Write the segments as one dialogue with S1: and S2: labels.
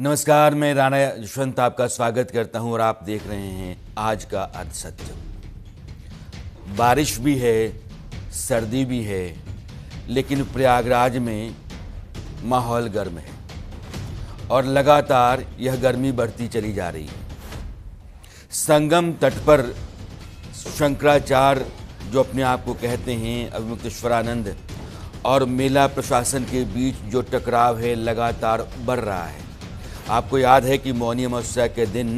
S1: नमस्कार, मैं राणा यशवंत आपका स्वागत करता हूं और आप देख रहे हैं आज का अर्धसत्य। बारिश भी है, सर्दी भी है, लेकिन प्रयागराज में माहौल गर्म है और लगातार यह गर्मी बढ़ती चली जा रही है। संगम तट पर शंकराचार्य, जो अपने आप को कहते हैं अभिमुक्तेश्वरानंद, और मेला प्रशासन के बीच जो टकराव है लगातार बढ़ रहा है। आपको याद है कि मौनी अमावस्या के दिन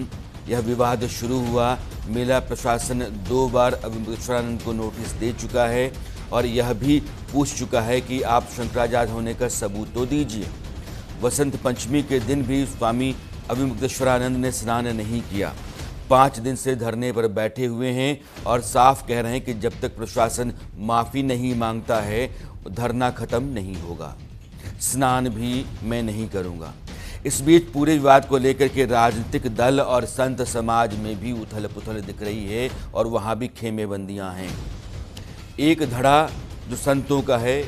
S1: यह विवाद शुरू हुआ। मेला प्रशासन 2 बार अभिमुक्तेश्वरानंद को नोटिस दे चुका है और यह भी पूछ चुका है कि आप शंकराचार्य होने का सबूत तो दीजिए। वसंत पंचमी के दिन भी स्वामी अभिमुक्तेश्वरानंद ने स्नान नहीं किया। 5 दिन से धरने पर बैठे हुए हैं और साफ कह रहे हैं कि जब तक प्रशासन माफ़ी नहीं मांगता है धरना खत्म नहीं होगा, स्नान भी मैं नहीं करूंगा। इस बीच पूरे विवाद को लेकर के राजनीतिक दल और संत समाज में भी उथल पुथल दिख रही है और वहां भी खेमेबंदियां हैं। एक धड़ा जो संतों का है,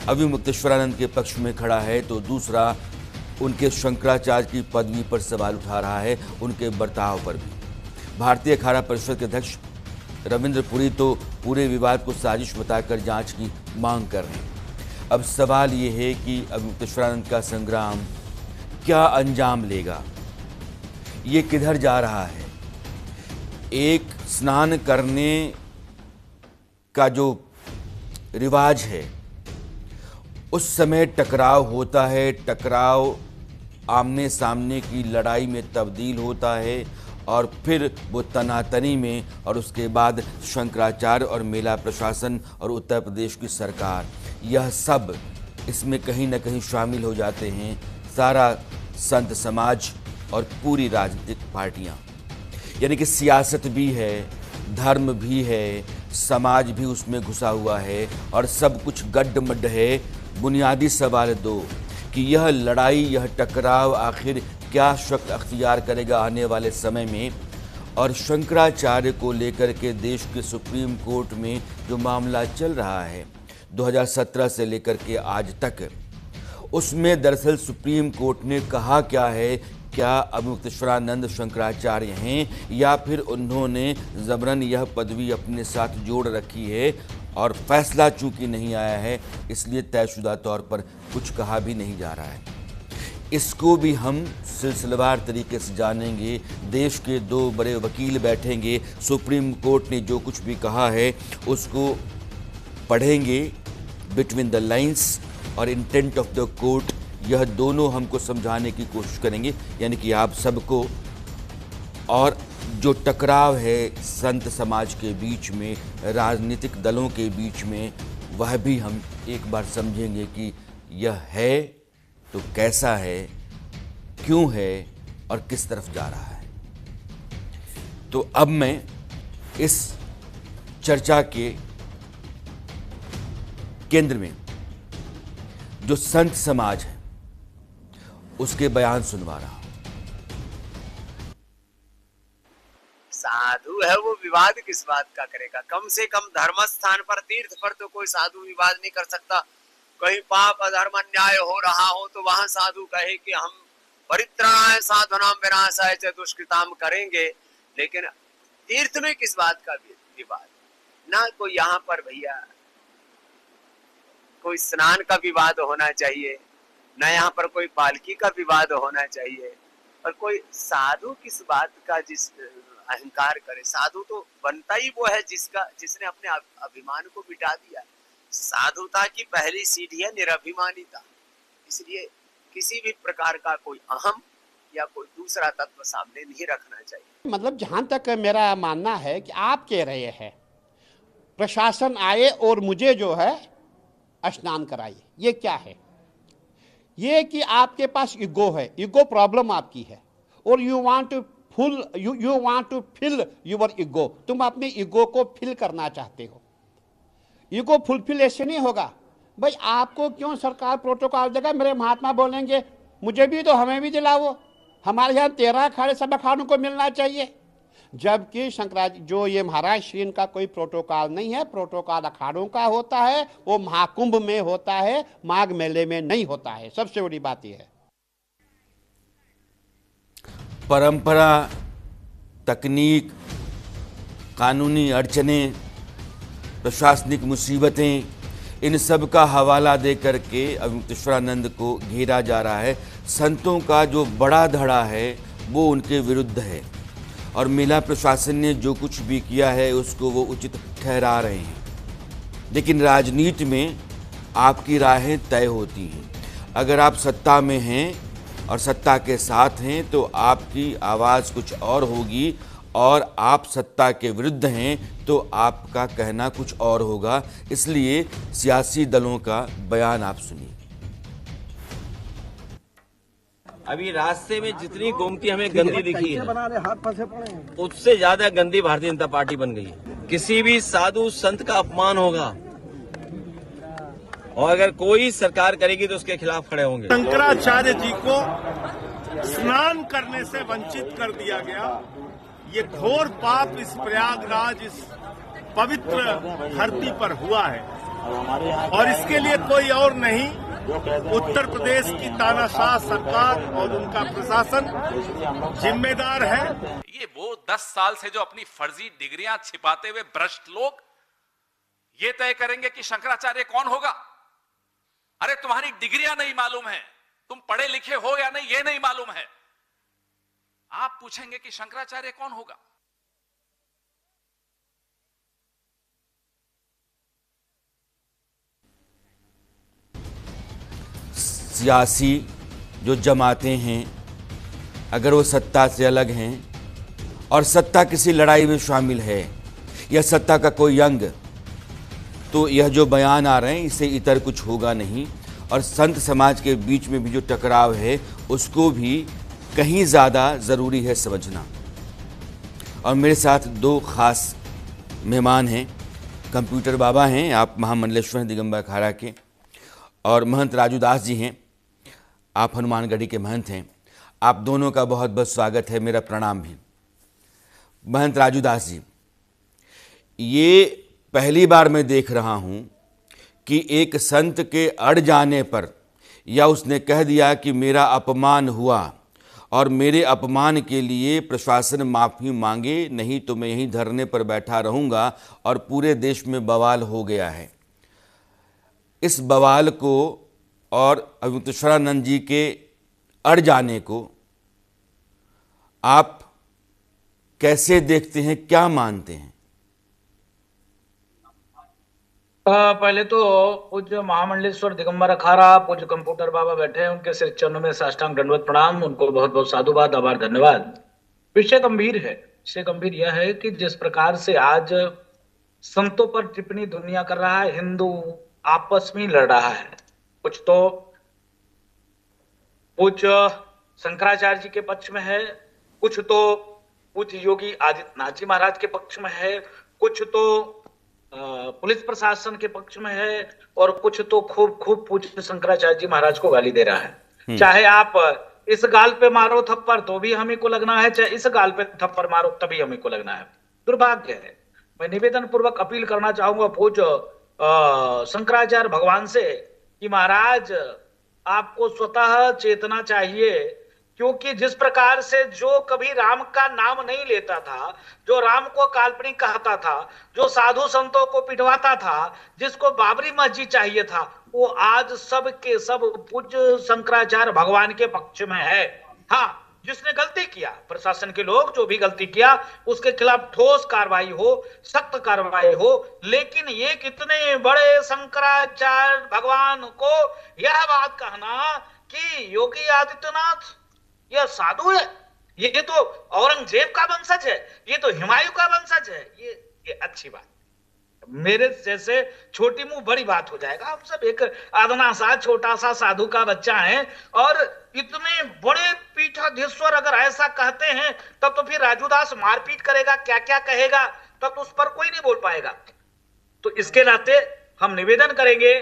S1: अभिमुक्तेश्वरानंद के पक्ष में खड़ा है, तो दूसरा उनके शंकराचार्य की पदवी पर सवाल उठा रहा है, उनके बर्ताव पर भी। भारतीय अखाड़ा परिषद के अध्यक्ष रविंद्र पुरी तो पूरे विवाद को साजिश बताकर जांच की मांग कर रहे हैं। अब सवाल ये है कि अभिमुक्तेश्वरानंद का संग्राम क्या अंजाम लेगा, ये किधर जा रहा है। एक स्नान करने का जो रिवाज है, उस समय टकराव होता है, टकराव आमने सामने की लड़ाई में तब्दील होता है और फिर वो तनातनी में, और उसके बाद शंकराचार्य और मेला प्रशासन और उत्तर प्रदेश की सरकार, यह सब इसमें कहीं ना कहीं शामिल हो जाते हैं। सारा संत समाज और पूरी राजनीतिक पार्टियां, यानी कि सियासत भी है, धर्म भी है, समाज भी उसमें घुसा हुआ है और सब कुछ गड्ढ-मड्ढ है। बुनियादी सवाल 2 कि यह लड़ाई, यह टकराव आखिर क्या शक्ल अख्तियार करेगा आने वाले समय में। और शंकराचार्य को लेकर के देश के सुप्रीम कोर्ट में जो मामला चल रहा है 2017 से लेकर के आज तक, उसमें दरअसल सुप्रीम कोर्ट ने कहा क्या है, क्या अभिमुक्तेश्वरानंद शंकराचार्य हैं या फिर उन्होंने ज़बरन यह पदवी अपने साथ जोड़ रखी है, और फैसला चूंकि नहीं आया है इसलिए तयशुदा तौर पर कुछ कहा भी नहीं जा रहा है। इसको भी हम सिलसिलेवार तरीके से जानेंगे। देश के 2 बड़े वकील बैठेंगे, सुप्रीम कोर्ट ने जो कुछ भी कहा है उसको पढ़ेंगे, बिटवीन द लाइंस और इंटेंट ऑफ द कोर्ट, यह दोनों हमको समझाने की कोशिश करेंगे, यानी कि आप सबको। और जो टकराव है संत समाज के बीच में, राजनीतिक दलों के बीच में, वह भी हम एक बार समझेंगे कि यह है तो कैसा है, क्यों है और किस तरफ जा रहा है। तो अब मैं इस चर्चा के केंद्र में जो संत समाज है उसके बयान सुनवा रहा हूं।
S2: साधु है वो, विवाद किस बात का करेगा। कम से कम धर्म स्थान पर, तीर्थ पर तो कोई साधु विवाद नहीं कर सकता। कहीं पाप अधर्म अन्याय हो रहा हो तो वहां साधु कहे कि हम परित्राणाय साधुनाम विनाशाय च दुष्कृताम करेंगे, लेकिन तीर्थ में किस बात का विवाद ना। कोई यहाँ पर भैया कोई स्नान का विवाद होना चाहिए, न यहाँ पर कोई पालकी का विवाद होना चाहिए, और कोई साधु किस बात का जिस अहंकार करे। साधु तो बनता ही वो है जिसने अपने अभिमान को मिटा दिया। साधुता की पहली सीढ़ी है निरभिमानिता। इसलिए किसी भी प्रकार का कोई अहम या कोई दूसरा तत्व सामने नहीं रखना चाहिए।
S3: मतलब जहां तक मेरा मानना है कि आप कह रहे हैं प्रशासन आए और मुझे जो है स्नान कराइए, ये क्या है? ये कि आपके पास ईगो है, ईगो प्रॉब्लम आपकी है, और you want to fill your ego. तुम अपने ईगो को फिल करना चाहते हो। ईगो फुलफिल ऐसे नहीं होगा भाई। आपको क्यों सरकार प्रोटोकॉल देगा? मेरे महात्मा बोलेंगे मुझे भी तो, हमें भी दिलाओ। हमारे यहाँ 13 अखाड़े सब अखाड़ों को मिलना चाहिए, जबकि शंकराचार्य जो ये महाराज श्री, इनका कोई प्रोटोकॉल नहीं है। प्रोटोकॉल अखाड़ों का होता है, वो महाकुंभ में होता है, माघ मेले में नहीं होता है। सबसे बड़ी बात यह है।
S1: परंपरा, तकनीक, कानूनी अड़चनें, प्रशासनिक मुसीबतें, इन सब का हवाला दे करके अवधूतेश्वरानंद को घेरा जा रहा है। संतों का जो बड़ा धड़ा है वो उनके विरुद्ध है और मेला प्रशासन ने जो कुछ भी किया है उसको वो उचित ठहरा रहे हैं। लेकिन राजनीति में आपकी राहें तय होती हैं। अगर आप सत्ता में हैं और सत्ता के साथ हैं तो आपकी आवाज़ कुछ और होगी, और आप सत्ता के विरुद्ध हैं तो आपका कहना कुछ और होगा। इसलिए सियासी दलों का बयान आप सुनिए।
S4: अभी रास्ते में जितनी गोमती हमें गंदी दिखी है उससे ज्यादा गंदी भारतीय जनता पार्टी बन गई है। किसी भी साधु संत का अपमान होगा और अगर कोई सरकार करेगी तो उसके खिलाफ खड़े होंगे।
S5: शंकराचार्य जी को स्नान करने से वंचित कर दिया गया। ये घोर पाप इस प्रयागराज, इस पवित्र धरती पर हुआ है और इसके लिए कोई और नहीं, उत्तर प्रदेश की तानाशाह सरकार और उनका प्रशासन जिम्मेदार है।
S6: ये वो 10 साल से जो अपनी फर्जी डिग्रियां छिपाते हुए भ्रष्ट लोग ये तय करेंगे कि शंकराचार्य कौन होगा। अरे तुम्हारी डिग्रियां नहीं मालूम है, तुम पढ़े लिखे हो या नहीं ये नहीं मालूम है, आप पूछेंगे कि शंकराचार्य कौन होगा।
S1: सियासी जो जमातें हैं, अगर वो सत्ता से अलग हैं और सत्ता किसी लड़ाई में शामिल है या सत्ता का कोई अंग, तो यह जो बयान आ रहे हैं इससे इतर कुछ होगा नहीं। और संत समाज के बीच में भी जो टकराव है उसको भी कहीं ज़्यादा ज़रूरी है समझना। और मेरे साथ दो ख़ास मेहमान हैं। कंप्यूटर बाबा हैं, आप महामंडलेश्वर दिगंबर अखाड़ा के, और महंत राजू दास जी हैं, आप हनुमानगढ़ी के महंत हैं। आप दोनों का बहुत बहुत स्वागत है, मेरा प्रणाम भी। महंत राजू दास जी, ये पहली बार मैं देख रहा हूँ कि एक संत के अड़ जाने पर या उसने कह दिया कि मेरा अपमान हुआ और मेरे अपमान के लिए प्रशासन माफ़ी मांगे, नहीं तो मैं यहीं धरने पर बैठा रहूँगा, और पूरे देश में बवाल हो गया है। इस बवाल को और अवधूतेश्वरानंद जी के अड़ जाने को आप कैसे देखते हैं, क्या मानते हैं?
S7: पहले तो पूज्य महामंडलेश्वर दिगंबर अखाड़ा, पूज्य कंप्यूटर बाबा बैठे हैं, उनके सिर चरणों में साष्टांग दंडवत प्रणाम, उनको बहुत बहुत साधुवाद, आभार, धन्यवाद। विषय गंभीर है। विषय गंभीर यह है कि जिस प्रकार से आज संतों पर टिप्पणी दुनिया कर रहा है, हिंदू आपस में लड़ रहा है। कुछ तो पूज्य शंकराचार्य जी के पक्ष में है, कुछ तो पूज्य योगी आदित्यनाथ जी महाराज के पक्ष में है, कुछ तो पुलिस प्रशासन के पक्ष में है, और कुछ तो खूब पूज्य शंकराचार्य जी महाराज को गाली दे रहा है। चाहे आप इस गाल पे मारो थप्पड़ तो भी हमें को लगना है, चाहे इस गाल पे थप्पड़ मारो तभी हमें को लगना है। दुर्भाग्य है। मैं निवेदन पूर्वक अपील करना चाहूंगा पूज्य शंकराचार्य भगवान से कि महाराज आपको स्वतः चेतना चाहिए, क्योंकि जिस प्रकार से जो कभी राम का नाम नहीं लेता था, जो राम को काल्पनिक कहता था, जो साधु संतों को पिटवाता था, जिसको बाबरी मस्जिद चाहिए था, वो आज सब के सब पूज्य शंकराचार्य भगवान के पक्ष में है। हाँ, जिसने गलती किया, प्रशासन के लोग जो भी गलती किया उसके खिलाफ ठोस कार्रवाई हो, सख्त कार्रवाई हो, लेकिन ये कितने बड़े शंकराचार्य भगवान को यह बात कहना कि योगी आदित्यनाथ यह साधु है, ये तो औरंगजेब का वंशज है, ये तो हुमायूं का वंशज है, ये अच्छी बात। मेरे जैसे छोटी मुंह बड़ी बात हो जाएगा। हम सब एक आदना सा छोटा सा साधु का बच्चा है, और इतने बड़े पीठाधीश्वर अगर ऐसा कहते हैं तब तो फिर राजू दास मारपीट करेगा, क्या क्या कहेगा, तब तो उस पर कोई नहीं बोल पाएगा। तो इसके नाते हम निवेदन करेंगे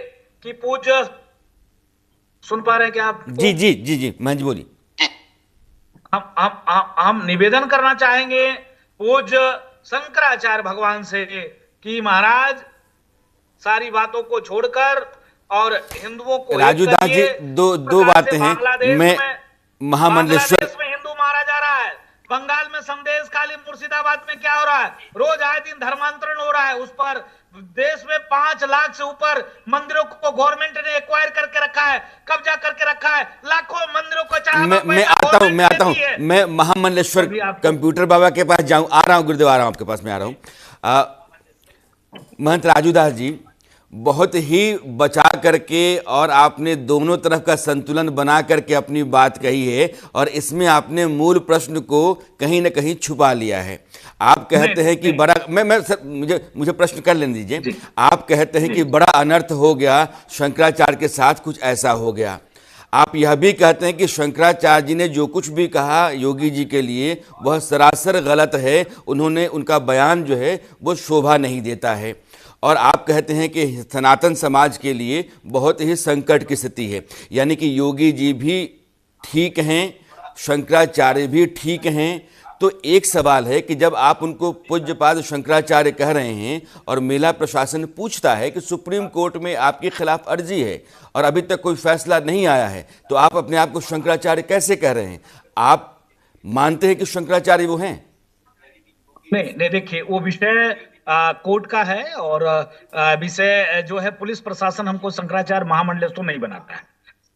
S7: कि पूज्य, सुन पा रहे हैं क्या आप?
S1: जी जी जी जी, मंच बोली।
S7: हम निवेदन करना चाहेंगे पूज्य शंकराचार्य भगवान से कि महाराज सारी बातों को छोड़कर और हिंदुओं को,
S1: राजू दास जी, दो बातें हैं। मैं महामंडलेश्वर
S7: में हिंदू मारा जा रहा है, बंगाल में संदेश खाली, मुर्शिदाबाद में क्या हो रहा है, रोज आए दिन धर्मांतरण हो रहा है। उस पर देश में 5 लाख से ऊपर मंदिरों को गवर्नमेंट ने एक्वायर करके रखा है, कब्जा करके रखा है। लाखों मंदिरों को
S1: मैं आता हूं मैं महामंडलेश्वर कंप्यूटर बाबा के पास जाऊं, आ रहा हूं गुरुदेव, आ रहा हूं आपके पास में, आ रहा हूं। महंत राजूदास जी, बहुत ही बचा करके और आपने दोनों तरफ का संतुलन बना करके अपनी बात कही है, और इसमें आपने मूल प्रश्न को कहीं ना कहीं छुपा लिया है। आप कहते हैं कि बड़ा मैं सर, मुझे प्रश्न कर लेने दीजिए। आप कहते हैं कि बड़ा अनर्थ हो गया, शंकराचार्य के साथ कुछ ऐसा हो गया। आप यह भी कहते हैं कि शंकराचार्य जी ने जो कुछ भी कहा योगी जी के लिए वह सरासर गलत है, उन्होंने उनका बयान जो है वो शोभा नहीं देता है। और आप कहते हैं कि सनातन समाज के लिए बहुत ही संकट की स्थिति है, यानी कि योगी जी भी ठीक हैं, शंकराचार्य भी ठीक हैं। तो एक सवाल है कि जब आप उनको पूज्यपाद शंकराचार्य कह रहे हैं और मेला प्रशासन पूछता है कि सुप्रीम कोर्ट में आपके खिलाफ अर्जी है और अभी तक कोई फैसला नहीं आया है, तो आप अपने आप को शंकराचार्य कैसे कह रहे हैं? आप मानते हैं कि शंकराचार्य वो हैं?
S7: नहीं, देखिए वो विषय कोर्ट का है, और विषय जो है पुलिस प्रशासन हमको शंकराचार्य महामंडलेश्वर नहीं बनाता है।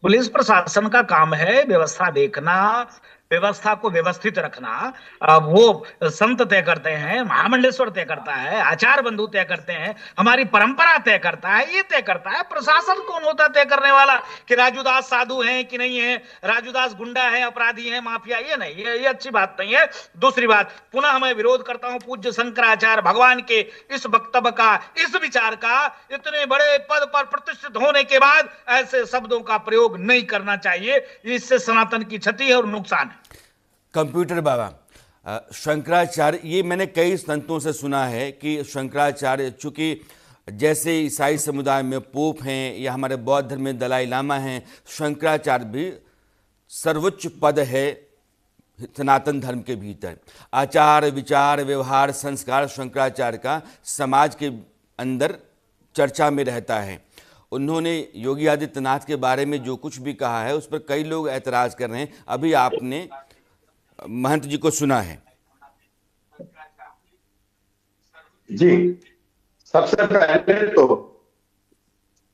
S7: पुलिस प्रशासन का काम है व्यवस्था देखना, व्यवस्था को व्यवस्थित रखना। वो संत तय करते हैं, महामंडलेश्वर तय करता है, आचार्य बंधु तय करते हैं, हमारी परंपरा तय करता है, ये तय करता है। प्रशासन कौन होता है तय करने वाला कि राजूदास साधु हैं कि नहीं है, राजूदास गुंडा है, अपराधी है, माफिया? ये नहीं, ये अच्छी बात नहीं है। दूसरी बात, पुनः मैं विरोध करता हूं पूज्य शंकराचार्य भगवान के इस वक्तव्य का, इस विचार का। इतने बड़े पद पर प्रतिष्ठित होने के बाद ऐसे शब्दों का प्रयोग नहीं करना चाहिए, इससे सनातन की क्षति है और नुकसान है।
S1: कंप्यूटर बाबा, शंकराचार्य, ये मैंने कई संतों से सुना है कि शंकराचार्य, चूंकि जैसे ईसाई समुदाय में पोप हैं या हमारे बौद्ध धर्म में दलाई लामा हैं, शंकराचार्य भी सर्वोच्च पद है सनातन धर्म के भीतर। आचार विचार व्यवहार संस्कार शंकराचार्य का समाज के अंदर चर्चा में रहता है। उन्होंने योगी आदित्यनाथ के बारे में जो कुछ भी कहा है उस पर कई लोग ऐतराज कर रहे हैं। अभी आपने महंत जी को सुना है।
S8: जी, सबसे पहले तो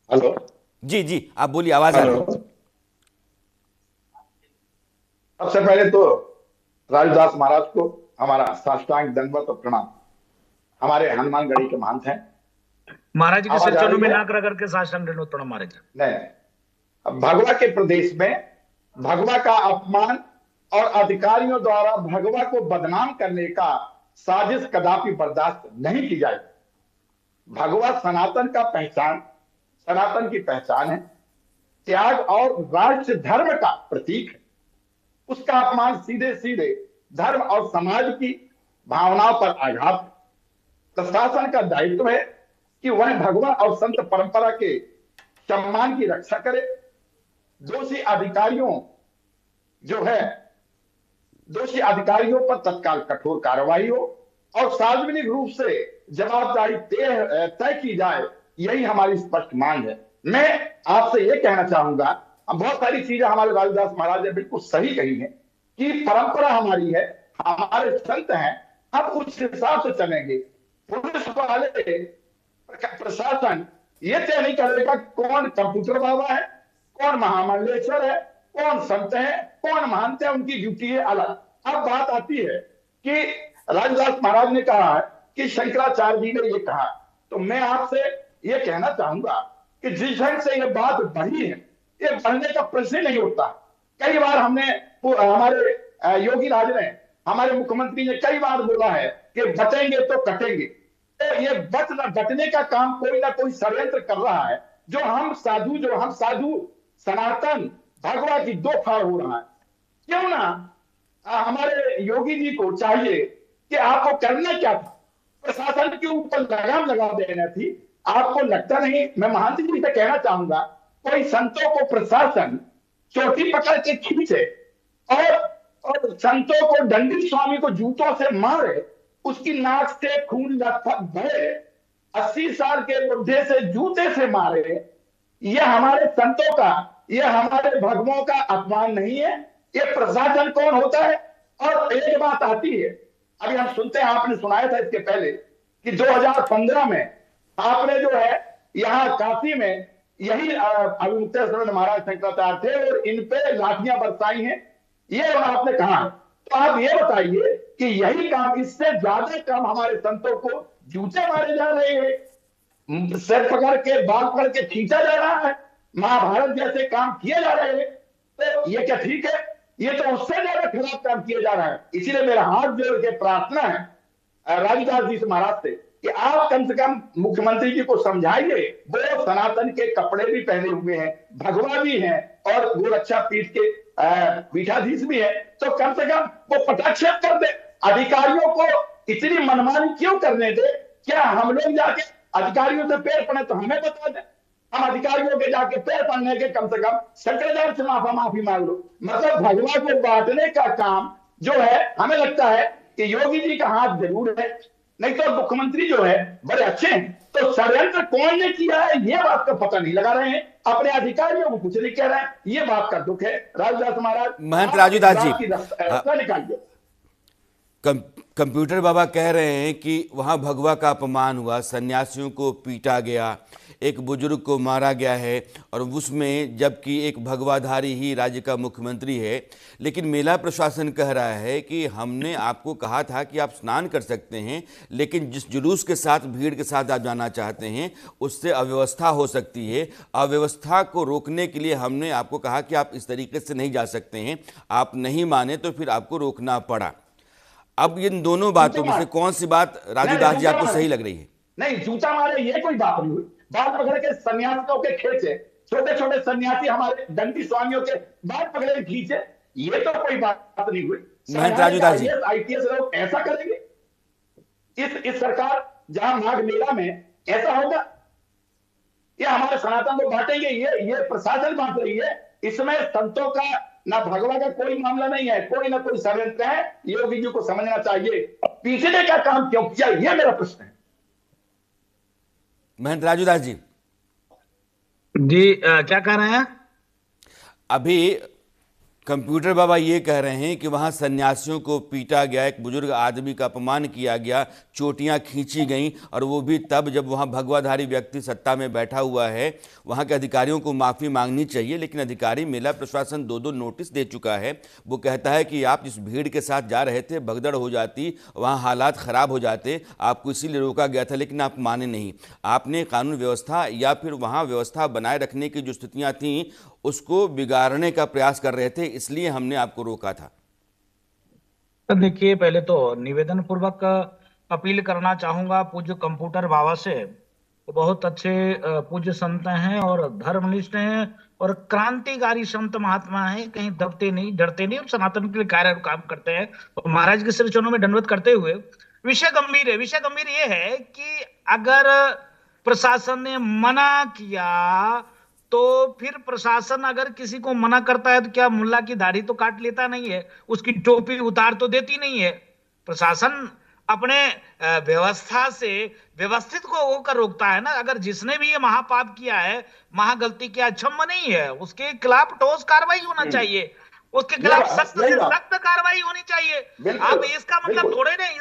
S8: हेलो
S1: जी आप बोलिए, आवाज आ रही है।
S8: सबसे पहले तो राजूदास महाराज को हमारा साष्टांग दंडवत और प्रणाम। हमारे हनुमानगढ़ी के महंत हैं।
S7: महाराज के सिर चरणों में नाक रगड़ के साष्टांग दंडवत प्रणाम महाराज।
S8: नहीं, भगवा के प्रदेश में भगवा का अपमान और अधिकारियों द्वारा भगवा को बदनाम करने का साजिश कदापि बर्दाश्त नहीं की जाएगी। भगवा सनातन का पहचान, सनातन की पहचान है, त्याग और राष्ट्र धर्म का प्रतीक है। उसका अपमान सीधे सीधे धर्म और समाज की भावनाओं पर आघात है। प्रशासन का दायित्व है कि वह भगवा और संत परंपरा के सम्मान की रक्षा करे। दोषी अधिकारियों पर तत्काल कठोर कार्रवाई हो और सार्वजनिक रूप से जवाबदारी तय की जाए, यही हमारी स्पष्ट मांग है। मैं आपसे यह कहना चाहूंगा, बहुत सारी चीजें हमारे राजूदास महाराज ने बिल्कुल सही कही है कि परंपरा हमारी है, हमारे संत हैं, हम उस हिसाब से चलेंगे। पुलिस वाले प्रशासन ये तय नहीं करेगा कौन कंप्यूटर बाबा है, कौन महामंडलेश्वर है, कौन संत है, कौन महंत है, उनकी ड्यूटी है अलग। अब बात आती है कि राजूदास महाराज ने कहा है कि शंकराचार्य जी ने ये कहा, तो मैं आपसे ये कहना चाहूंगा कि जिस ढंग से ये बात बढ़ी है, ये बढ़ने का प्रश्न नहीं उठता। कई बार हमारे योगी राज ने, हमारे मुख्यमंत्री ने कई बार बोला है कि बचेंगे तो कटेंगे। तो ये बचने का काम कोई ना कोई षड्यंत्र कर रहा है। जो हम साधु सनातन भगवा की दो फाड़ हो रहा है। क्यों ना हमारे योगी जी को चाहिए कि आपको करना क्या था, प्रशासन के ऊपर लगाम लगा देना थी। आपको लगता नहीं? मैं महंत जी से कहना चाहूंगा, कोई संतों को प्रशासन चोटी पकड़ के खींचे और संतों को दंडित स्वामी को जूतों से मारे, उसकी नाक से खून लथपथ बहे, 80 साल के बुढ़े से जूते से मारे, यह हमारे संतों का, यह हमारे भगवों का अपमान नहीं है। ये प्रशासन कौन होता है? और एक बात आती है, अभी हम सुनते हैं, आपने सुनाया था इसके पहले कि 2015 में आपने जो है यहाँ काशी में यही अभिमुक्तेश्वर महाराज शंकराचार्य थे और इन पे लाठियां बरसाई हैं, ये आपने कहा। तो आप ये बताइए कि यही काम, इससे ज्यादा काम हमारे संतों को जूते मारे जा रहे हैं, सिर पकड़ के बाल पकड़ के खींचा जा रहा है, महाभारत जैसे काम किए जा रहे हैं, तो ये क्या ठीक है? ये तो उससे ज्यादा खराब काम किया जा रहा है। इसीलिए मेरा हाथ जोड़ के प्रार्थना है राजदास जी से, महाराज से, कि आप कम से कम मुख्यमंत्री जी को समझाइए। वो सनातन के कपड़े भी पहने हुए हैं, भगवा भी हैं और गोरक्षा पीठ के पीठाधीश भी है, तो कम से कम वो पटाक्षेप कर दे। अधिकारियों को इतनी मनमानी क्यों करने दे? क्या हम लोग जाके अधिकारियों से पैर पड़े तो हमें बता दें? हम अधिकारियों के जाके पैर पड़ने के कम से कम शंकराचार्य से माफी मांग लो। मतलब भगवा को बांटने का काम जो है, हमें लगता है कि योगी जी का हाथ जरूर है, नहीं तो मुख्यमंत्री जो है बड़े अच्छे हैं। तो षड्यंत्र कौन ने किया है ये बात का पता नहीं लगा रहे हैं, अपने अधिकारियों को कुछ नहीं कह रहे हैं। ये बात का दुख है। राजदास महाराज,
S1: महंत राजूदास जी,
S8: निकालिए।
S1: कंप्यूटर बाबा कह रहे हैं कि वहाँ भगवा का अपमान हुआ, सन्यासियों को पीटा गया, एक बुजुर्ग को मारा गया है, और उसमें जबकि एक भगवाधारी ही राज्य का मुख्यमंत्री है। लेकिन मेला प्रशासन कह रहा है कि हमने आपको कहा था कि आप स्नान कर सकते हैं, लेकिन जिस जुलूस के साथ, भीड़ के साथ आप जाना चाहते हैं, उससे अव्यवस्था हो सकती है। अव्यवस्था को रोकने के लिए हमने आपको कहा कि आप इस तरीके से नहीं जा सकते हैं। आप नहीं माने तो फिर आपको रोकना पड़ा। अब इन दोनों बातों में से कौन सी बात राजूदास जी आपको सही लग रही है?
S8: नहीं, जूता मारे ये कोई बात नहीं हुई। बाल पकड़ के सन्यासियों के खींचे, छोटे छोटे सन्यासी हमारे दंडी स्वामियों के बाल पकड़ के खींचे, ये तो कोई बात नहीं हुई।
S1: महंत राजूदास जी,
S8: आईपीएस लोग ऐसा करेंगे? इस सरकार जहां माघ मेला में ऐसा होगा? ये हमारे सनातन को बांटेंगे? ये प्रशासन बांट रही है। इसमें संतों का ना भगवा का कोई मामला नहीं है, कोई ना कोई षड्यंत्र है। योगी जी को समझना चाहिए, पीछे का काम क्यों किया, ये मेरा प्रश्न है।
S1: महंत राजूदास जी
S7: क्या कह रहे हैं?
S1: अभी कंप्यूटर बाबा ये कह रहे हैं कि वहाँ सन्यासियों को पीटा गया, एक बुजुर्ग आदमी का अपमान किया गया, चोटियाँ खींची गईं, और वो भी तब जब वहाँ भगवाधारी व्यक्ति सत्ता में बैठा हुआ है। वहाँ के अधिकारियों को माफ़ी मांगनी चाहिए, लेकिन अधिकारी, मेला प्रशासन 2-2 नोटिस दे चुका है। वो कहता है कि आप जिस भीड़ के साथ जा रहे थे, भगदड़ हो जाती, वहाँ हालात ख़राब हो जाते, आपको इसीलिए रोका गया था, लेकिन आप माने नहीं। आपने कानून व्यवस्था या फिर वहाँ व्यवस्था बनाए रखने की जो स्थितियाँ थीं उसको बिगाड़ने का प्रयास कर रहे थे, इसलिए हमने आपको रोका था।
S7: देखिए, पहले तो निवेदन पूर्वक अपील करना चाहूंगा पूज्य कंप्यूटर बाबा से। वो बहुत अच्छे पूज्य संत हैं और धर्मनिष्ठ हैं और क्रांतिकारी संत महात्मा हैं, कहीं दबते नहीं, डरते नहीं और सनातन के लिए कार्य काम करते हैं। तो महाराज के श्री चरणों में दंडवत करते हुए विषय गंभीर है। विषय गंभीर ये है कि अगर प्रशासन ने मना किया तो फिर प्रशासन अगर किसी को मना करता है तो क्या मुल्ला की दाढ़ी तो काट लेता नहीं है, उसकी टोपी उतार तो देती नहीं है। प्रशासन अपने व्यवस्था से व्यवस्थित को होकर रोकता है ना। अगर जिसने भी ये महापाप किया है, महागलती किया, क्षम्य नहीं है, उसके खिलाफ ठोस कार्रवाई होना चाहिए, उसके खिलाफ सख्त से सख्त कार्रवाई होनी चाहिए। अब इसका मतलब थोड़े नहीं,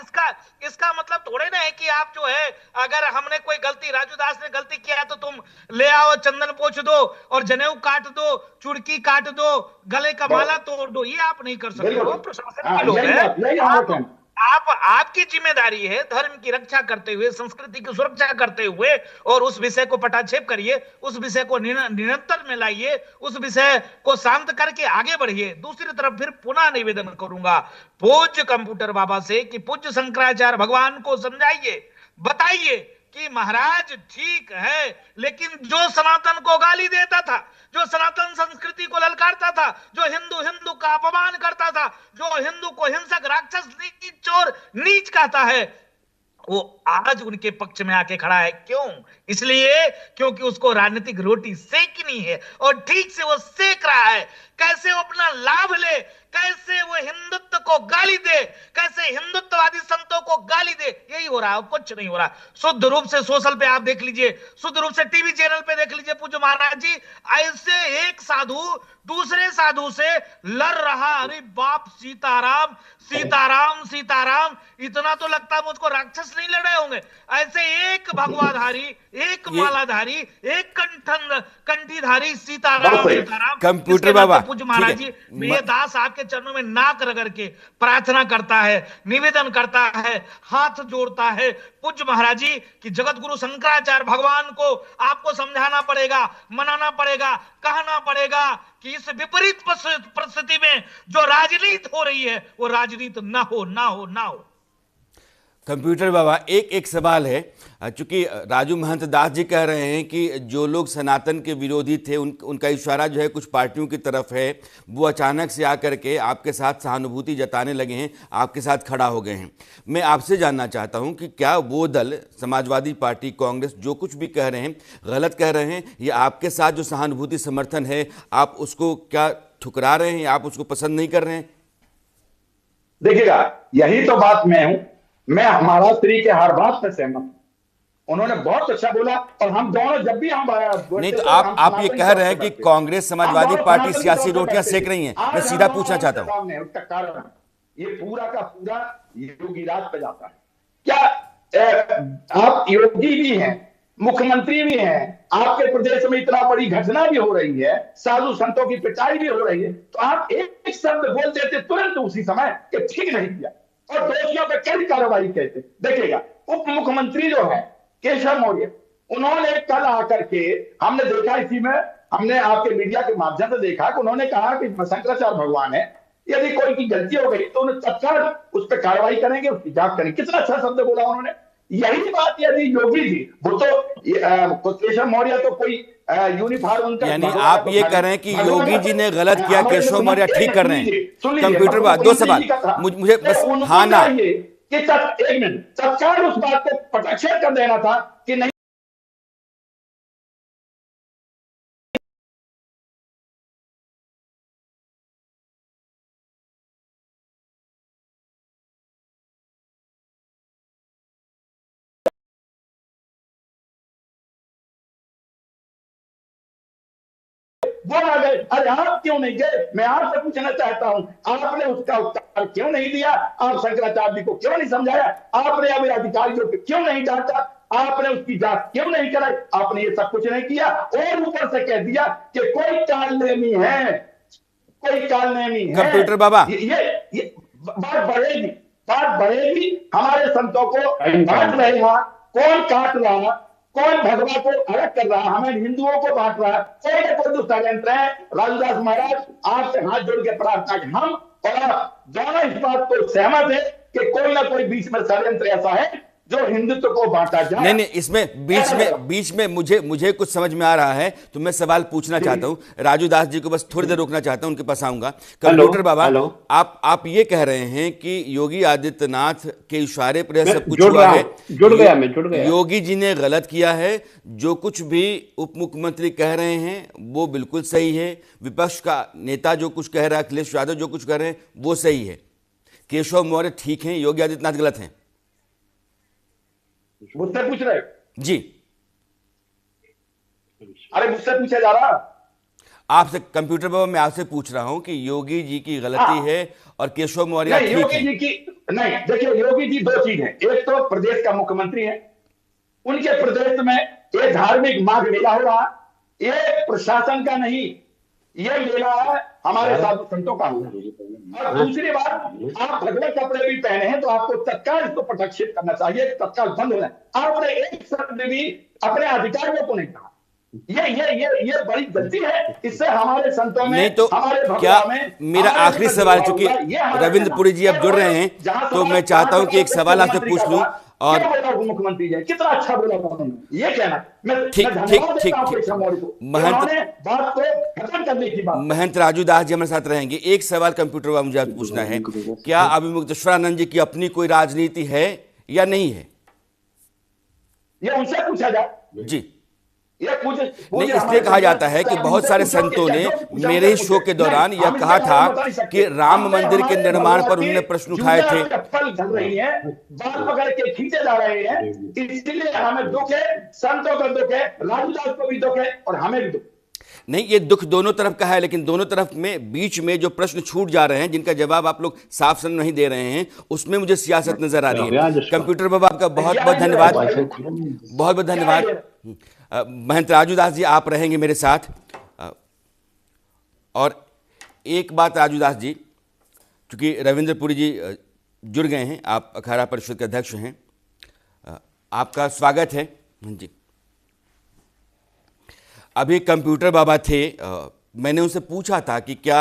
S7: इसका मतलब थोड़े ना है कि आप जो है, अगर हमने कोई गलती, राजूदास ने गलती किया है तो तुम ले आओ, चंदन पोंछ दो और जनेऊ काट दो, चुड़की काट दो, गले का माला तोड़ दो। ये आप नहीं कर सकते हो, प्रशासन के लोग हैं। आपकी जिम्मेदारी है धर्म की रक्षा करते हुए, संस्कृति की सुरक्षा करते हुए, और उस विषय को पटाक्षेप करिए, उस विषय को निरंतर में लाइए, उस विषय को शांत करके आगे बढ़िए। दूसरी तरफ फिर पुनः निवेदन करूंगा पूज्य कंप्यूटर बाबा से कि पूज्य शंकराचार्य भगवान को समझाइए, बताइए कि महाराज ठीक है, लेकिन जो सनातन को गाली देता था, जो सनातन संस्कृति को ललकारता था, जो हिंदू का अपमान करता था, जो हिंदू को हिंसक, राक्षस, नीच और नीच कहता है, वो आज उनके पक्ष में आके खड़ा है। क्यों? इसलिए क्योंकि उसको राजनीतिक रोटी सेकनी है और ठीक से वो सेक रहा है। कैसे वो अपना लाभ ले, कैसे वो हिंदुत्व को गाली दे, कैसे हिंदुत्ववादी संतों को गाली दे, यही हो रहा है, कुछ नहीं हो रहा। शुद्ध रूप से सोशल पे आप देख लीजिए, शुद्ध रूप से टीवी चैनल पे देख लीजिए, पूज्य महाराज जी ऐसे एक साधु दूसरे साधु से लड़ रहा, अरे बाप सीताराम सीताराम सीताराम, इतना तो लगता है मुझको राक्षस नहीं लड़ रहे होंगे। ऐसे एक भगवाधारी, एक मालाधारी, एक कंठीधारी सीताराम सीताराम।
S1: कंप्यूटर बाबा
S7: पूज्य महाराज जी, मेरे दास आपके चरणों में नाक रगड़ के प्रार्थना करता है, निवेदन करता है, हाथ जोड़ता है पूज्य महाराज जी कि जगत गुरु शंकराचार्य भगवान को आपको समझाना पड़ेगा, मनाना पड़ेगा, कहना पड़ेगा कि इस विपरीत परिस्थिति में जो राजनीति हो रही है वो राजनीति ना हो, ना हो, ना हो।
S1: कंप्यूटर बाबा, एक सवाल है, चूंकि राजू महंत दास जी कह रहे हैं कि जो लोग सनातन के विरोधी थे उनका इशारा जो है कुछ पार्टियों की तरफ है, वो अचानक से आकर के आपके साथ सहानुभूति जताने लगे हैं, आपके साथ खड़ा हो गए हैं। मैं आपसे जानना चाहता हूं कि क्या वो दल, समाजवादी पार्टी, कांग्रेस, जो कुछ भी कह रहे हैं गलत कह रहे हैं, या आपके साथ जो सहानुभूति समर्थन है आप उसको क्या ठुकरा रहे हैं, आप उसको पसंद नहीं कर रहे हैं?
S8: देखिएगा, यही तो बात मैं हूं, मैं महाराज श्री के हर बात से सहमत हूं। उन्होंने बहुत अच्छा बोला, और हम दोनों जब भी हम
S1: नहीं तो आप ये कह रहे हैं कि कांग्रेस समाजवादी पार्टी सियासी रोटियां सेक रही हैं। मैं सीधा पूछना चाहता हूं,
S8: उसका कारण ये पूरा का पूरा योगी राज पे जाता है। क्या आप योगी भी हैं, मुख्यमंत्री भी हैं, आपके प्रदेश में इतना बड़ी घटना भी हो रही है, साधु संतों की पिटाई भी हो रही है, तो आप एक शब्द बोल देते तुरंत उसी समय कि ठीक नहीं किया, और दोषियों पे कड़ी कार्रवाई कहते। देखिएगा, उप मुख्यमंत्री जो है केशव मौर्य, उन्होंने कल आकर के, हमने देखा इसी में, हमने आपके मीडिया के माध्यम से देखा कि उन्होंने कहा कि शंकराचार्य भगवान है, यदि कोई की गलती हो गई तो उन्हें तत्काल उस पर कार्रवाई करेंगे, उसकी जांच करेंगे। कितना अच्छा शब्द बोला उन्होंने। यही बात यदि योगी जी, वो तो केशव मौर्य तो कोई यूनिफॉर्म,
S1: यानी आप ये कह रहे हैं कि योगी जी ने गलत किया, केशव मौर्य ठीक कर रहे हैं। कंप्यूटर बात, दो सवाल मुझे बस, हाँ ना,
S8: कि एक मिनट तत्काल उस बात को प्रत्याख्यान कर देना था कि नहीं, वो आ गए। अरे आप क्यों नहीं गए? मैं आपसे पूछना चाहता हूं, आपने उसका उत्तर क्यों नहीं दिया? आप शंकराचार्य जी को क्यों नहीं समझाया? आपने अभी अधिकारियों को क्यों नहीं डांटा? आपने उसकी जांच क्यों नहीं कराई? आपने ये सब कुछ नहीं किया, और ऊपर से कह दिया कि कोई कालनेमी है, कोई कालनेमी है।
S1: कंप्यूटर बाबा,
S8: ये बात बढ़ेगी, बात बढ़ेगी। हमारे संतों को बांट रहे हैं, कौन काट रहा, कौन भगवा को अलग कर रहा, हमें हिंदुओं को बांट रहा है, कोई ना कोई दूसरा यंत्र है। राजूदास महाराज, आपसे हाथ जोड़ के प्रार्थना कि हम और आप दोनों इस बात को सहमत है कि कोई ना कोई बीच में षड्यंत्र ऐसा है जो हिंदुत्व को बांटा जाए।
S1: नहीं, इसमें बीच में मुझे कुछ समझ में आ रहा है, तो मैं सवाल पूछना चाहता हूं। राजू दास जी को बस थोड़ी देर रोकना चाहता हूं, उनके पास आऊंगा। कंप्यूटर बाबा, आप ये कह रहे हैं कि योगी आदित्यनाथ के इशारे पर सब कुछ हुआ है,
S9: जुड़ गया।
S1: योगी जी ने गलत किया है, जो कुछ भी उप मुख्यमंत्री कह रहे हैं वो बिल्कुल सही है, विपक्ष का नेता जो कुछ कह रहा है, अखिलेश यादव जो कुछ कह रहे हैं वो सही है, केशव मौर्य ठीक है, योगी आदित्यनाथ गलत हैं।
S8: मुझसे पूछ रहे
S1: जी?
S8: अरे मुझसे पूछा जा रहा,
S1: आपसे कंप्यूटर बाबा मैं आपसे पूछ रहा हूं कि योगी जी की गलती है और केशव मौर्य ठीक है।
S8: योगी जी की नहीं, देखिए योगी जी दो चीज है, एक तो प्रदेश का मुख्यमंत्री है, उनके प्रदेश में एक धार्मिक माघ मेला हो रहा, ये प्रशासन का नहीं, ये मेला है हमारे साधु संतों का। और दूसरी बात, आप भगवे कपड़े भी पहने हैं तो आपको तत्काल इसको प्रदर्शित करना चाहिए, तत्काल बंद होना। आपने एक शब्द भी अपने अधिकारियों को नहीं कहा, ये बड़ी गलती है। इससे हमारे संतों में,
S1: नहीं तो
S8: हमारे
S1: क्या, मेरा आखिरी सवाल, चूंकि रविंद्र पुरी जी अब जुड़ रहे हैं तो मैं चाहता हूं कि एक सवाल आपसे पूछ लूं। और
S8: मुख्यमंत्री जी कितना अच्छा बोला ये कहना,
S1: ठीक महंत राजू दास जी हमारे साथ रहेंगे। एक सवाल कंप्यूटर बाबा मुझे पूछना है, क्या अभी मुक्तेश्वरानंद जी की अपनी कोई राजनीति है या नहीं है?
S8: ये उनसे पूछा जाए।
S1: जी,
S8: ये पूजे
S1: नहीं, इसलिए कहा जाता है कि बहुत सारे संतों ने मेरे शो के दौरान यह कहा था कि राम मंदिर के निर्माण पर उन्होंने प्रश्न उठाए थे।
S8: फल झल रही है, बाल पकड़ के खींचे जा रहे हैं, इसलिए हमें दुख है, संतों का दुख है, राजूदास को भी दुख है और हमें भी दुख।
S1: नहीं, ये दुख दोनों तरफ का है, लेकिन दोनों तरफ में बीच में जो प्रश्न छूट जा रहे हैं, जिनका जवाब आप लोग साफ साफ नहीं दे रहे हैं, उसमें मुझे सियासत नजर आ रही है। कंप्यूटर बाबा, आपका बहुत बहुत धन्यवाद, बहुत बहुत धन्यवाद। महंत राजूदास जी, आप रहेंगे मेरे साथ। और एक बात राजूदास जी, चूंकि रविंद्रपुरी जी जुड़ गए हैं, आप अखाड़ा परिषद के अध्यक्ष हैं, आपका स्वागत है जी। अभी कंप्यूटर बाबा थे, मैंने उनसे पूछा था कि क्या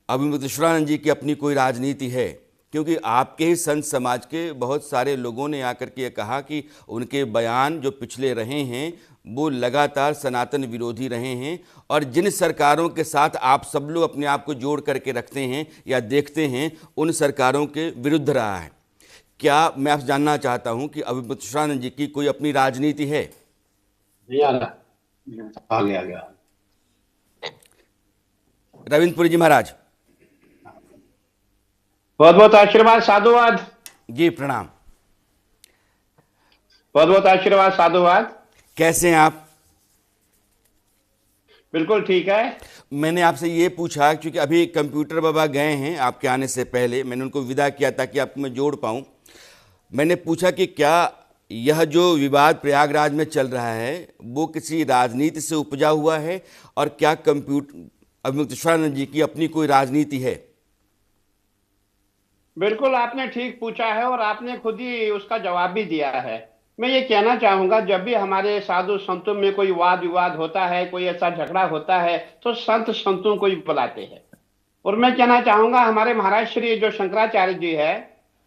S1: अभिमुक्तेश्वरानंद जी की अपनी कोई राजनीति है, क्योंकि आपके ही संत समाज के बहुत सारे लोगों ने आकर के कहा कि उनके बयान जो पिछले रहे हैं वो लगातार सनातन विरोधी रहे हैं, और जिन सरकारों के साथ आप सब लोग अपने आप को जोड़ करके रखते हैं या देखते हैं, उन सरकारों के विरुद्ध रहा है। क्या मैं आपसे जानना चाहता हूं कि अभिमुक्तेश्वरानंद जी की कोई अपनी राजनीति है?
S9: आ गया
S1: रविंद्रपुरी जी महाराज,
S9: बहुत बहुत आशीर्वाद, साधुवाद
S1: जी, प्रणाम।
S9: बहुत बहुत आशीर्वाद, साधुवाद।
S1: कैसे हैं आप?
S9: बिल्कुल ठीक है।
S1: मैंने आपसे ये पूछा क्योंकि अभी कंप्यूटर बाबा गए हैं, आपके आने से पहले मैंने उनको विदा किया ताकि आपको मैं जोड़ पाऊं। मैंने पूछा कि क्या यह जो विवाद प्रयागराज में चल रहा है वो किसी राजनीति से उपजा हुआ है, और क्या अभिमुक्तेश्वरानंद जी की अपनी कोई राजनीति है?
S9: बिल्कुल आपने ठीक पूछा है और आपने खुद ही उसका जवाब भी दिया है। मैं ये कहना चाहूंगा, जब भी हमारे साधु संतों में कोई वाद विवाद होता है, कोई ऐसा झगड़ा होता है, तो संत संतों को ही बुलाते हैं। और मैं कहना चाहूंगा, हमारे महाराज श्री जो शंकराचार्य जी है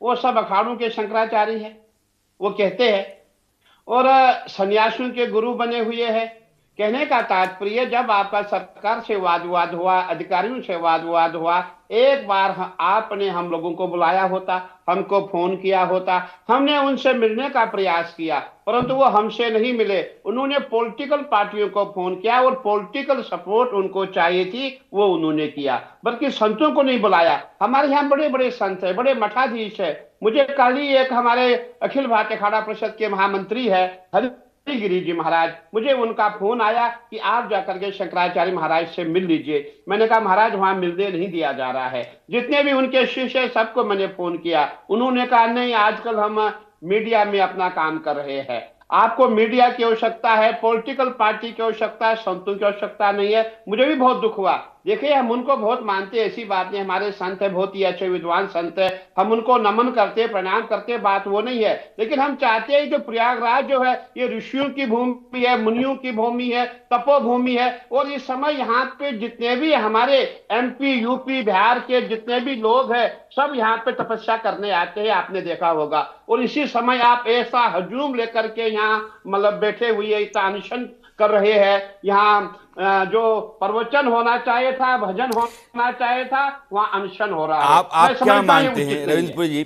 S9: वो सब अखाड़ों के शंकराचार्य है, वो कहते हैं, और सन्यासियों के गुरु बने हुए हैं। कहने का तात्पर्य, जब आपका सरकार से वाद विवाद हुआ, अधिकारियों से वाद विवाद हुआ, एक बार आपने हम लोगों को बुलाया होता, हमको फोन किया होता, हमने उनसे मिलने का प्रयास किया, परंतु वो हमसे नहीं मिले। उन्होंने पॉलिटिकल पार्टियों को फोन किया और पॉलिटिकल सपोर्ट उनको चाहिए थी, वो उन्होंने किया, बल्कि संतों को नहीं बुलाया। हमारे यहाँ बड़े बड़े संत है, बड़े मठाधीश है। मुझे कल ही एक हमारे अखिल भारतीय अखाड़ा परिषद के महामंत्री है गिरी जी महाराज, मुझे उनका फोन आया कि आप जाकर के शंकराचार्य महाराज से मिल लीजिए। मैंने कहा महाराज वहां मिलने नहीं दिया जा रहा है। जितने भी उनके शिष्य सबको मैंने फोन किया, उन्होंने कहा नहीं, आजकल हम मीडिया में अपना काम कर रहे हैं, आपको मीडिया की आवश्यकता है, पॉलिटिकल पार्टी की आवश्यकता है, संतों की आवश्यकता नहीं है। मुझे भी बहुत दुख हुआ। देखिए, हम उनको बहुत मानते हैं, ऐसी बात नहीं, हमारे संत है, बहुत ही अच्छे विद्वान संत है, हम उनको नमन करते, प्रणाम करते, बात वो नहीं है। लेकिन हम चाहते हैं कि प्रयागराज जो है ये ऋषियों की भूमि है, मुनियों की भूमि है, तपोभूमि है, और इस समय यहाँ पे जितने भी हमारे MP, UP, बिहार के जितने भी लोग हैं, सब यहाँ पे तपस्या करने आते हैं, आपने देखा होगा। और इसी समय आप ऐसा हजूम लेकर के यहाँ मतलब बैठे हुए इतना अनशन कर रहे हैं। यहाँ जो प्रवचन होना चाहिए था, भजन होना चाहिए था, वहाँ अनशन हो रहा है।
S1: आप क्या मानते हैं रविंद्रपुरी जी,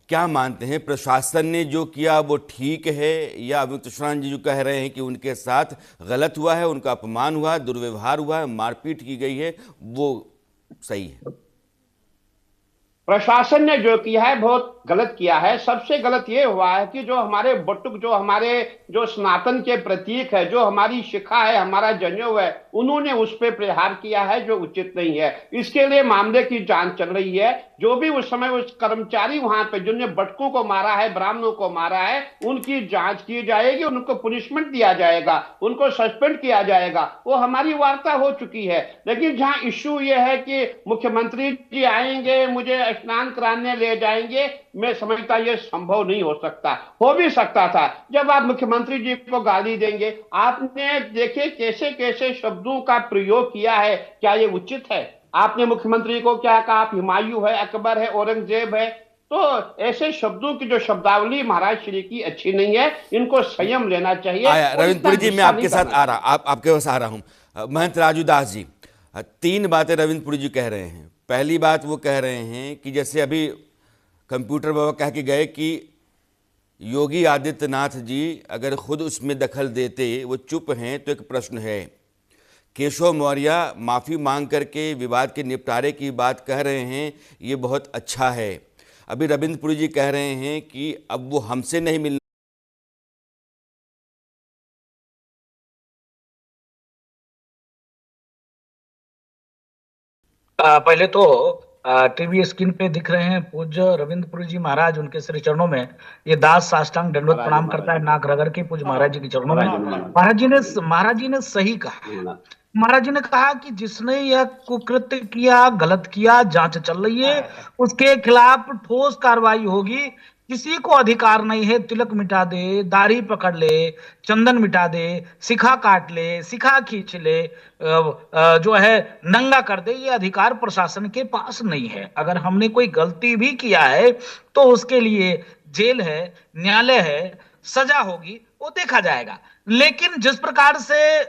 S1: क्या मानते हैं, प्रशासन ने जो किया वो ठीक है, या अभिमुक्तेश्वरानंद जी जो कह रहे हैं कि उनके साथ गलत हुआ है, उनका अपमान हुआ है, दुर्व्यवहार हुआ है, मारपीट की गई है, वो सही है?
S9: प्रशासन ने जो किया है बहुत गलत किया है। सबसे गलत ये हुआ है कि जो हमारे बटुक, जो हमारे जो सनातन के प्रतीक है, जो हमारी शिखा है, हमारा जनेऊ है, उन्होंने उस पर प्रहार किया है, जो उचित नहीं है। इसके लिए मामले की जांच चल रही है। जो भी उस समय उस कर्मचारी वहां पे जिन्होंने बटकों को मारा है, ब्राह्मणों को मारा है, उनकी जांच की जाएगी, उनको पनिशमेंट दिया जाएगा, उनको सस्पेंड किया जाएगा। वो हमारी वार्ता हो चुकी है। लेकिन जहां इश्यू ये है कि मुख्यमंत्री जी आएंगे, मुझे स्नान कराने ले जाएंगे, मैं समझता ये संभव नहीं हो सकता। हो भी सकता था, जब आप मुख्यमंत्री जी को गाली देंगे, आपने देखे कैसे कैसे शब्दों का प्रयोग किया है, क्या ये उचित है? आपने मुख्यमंत्री को क्या कहा? आप हिमायू है, अकबर है, औरंगजेब है। तो ऐसे शब्दों की जो शब्दावली महाराज श्री की अच्छी नहीं है, इनको संयम लेना चाहिए।
S1: रविंद्रपुरी जी, मैं आपके साथ आ रहा, आपके पास आ रहा हूं। महंत राजूदास जी, 3 बातें रविंद्रपुरी जी कह रहे हैं। पहली बात वो कह रहे हैं कि जैसे अभी कंप्यूटर बाबा कह के गए कि योगी आदित्यनाथ जी अगर खुद उसमें दखल देते, वो चुप हैं, तो एक प्रश्न है। केशव मौर्य माफ़ी मांग करके विवाद के निपटारे की बात कह रहे हैं, ये बहुत अच्छा है। अभी रविंद्र पुरी जी कह रहे हैं कि अब वो हमसे नहीं मिलना।
S7: पहले तो टीवी स्क्रीन पे दिख रहे हैं पूज्य रविंद्र पुरी जी महाराज, उनके श्री चरणों में ये दास साष्टांग दंडवत प्रणाम करता है, नाक रगड़ के पूज्य महाराज जी के चरणों में। महाराज जी ने सही कहा। महाराज जी ने कहा कि जिसने यह कुकृत्य किया, गलत किया, जांच चल रही है, उसके खिलाफ ठोस कार्रवाई होगी। किसी को अधिकार नहीं है तिलक मिटा दे, दाढ़ी पकड़ ले, चंदन मिटा दे, शिखा काट ले, शिखा खींच ले, जो है नंगा कर दे, ये अधिकार प्रशासन के पास नहीं है। अगर हमने कोई गलती भी किया है तो उसके लिए जेल है, न्यायालय है, सजा होगी, वो देखा जाएगा। लेकिन जिस प्रकार से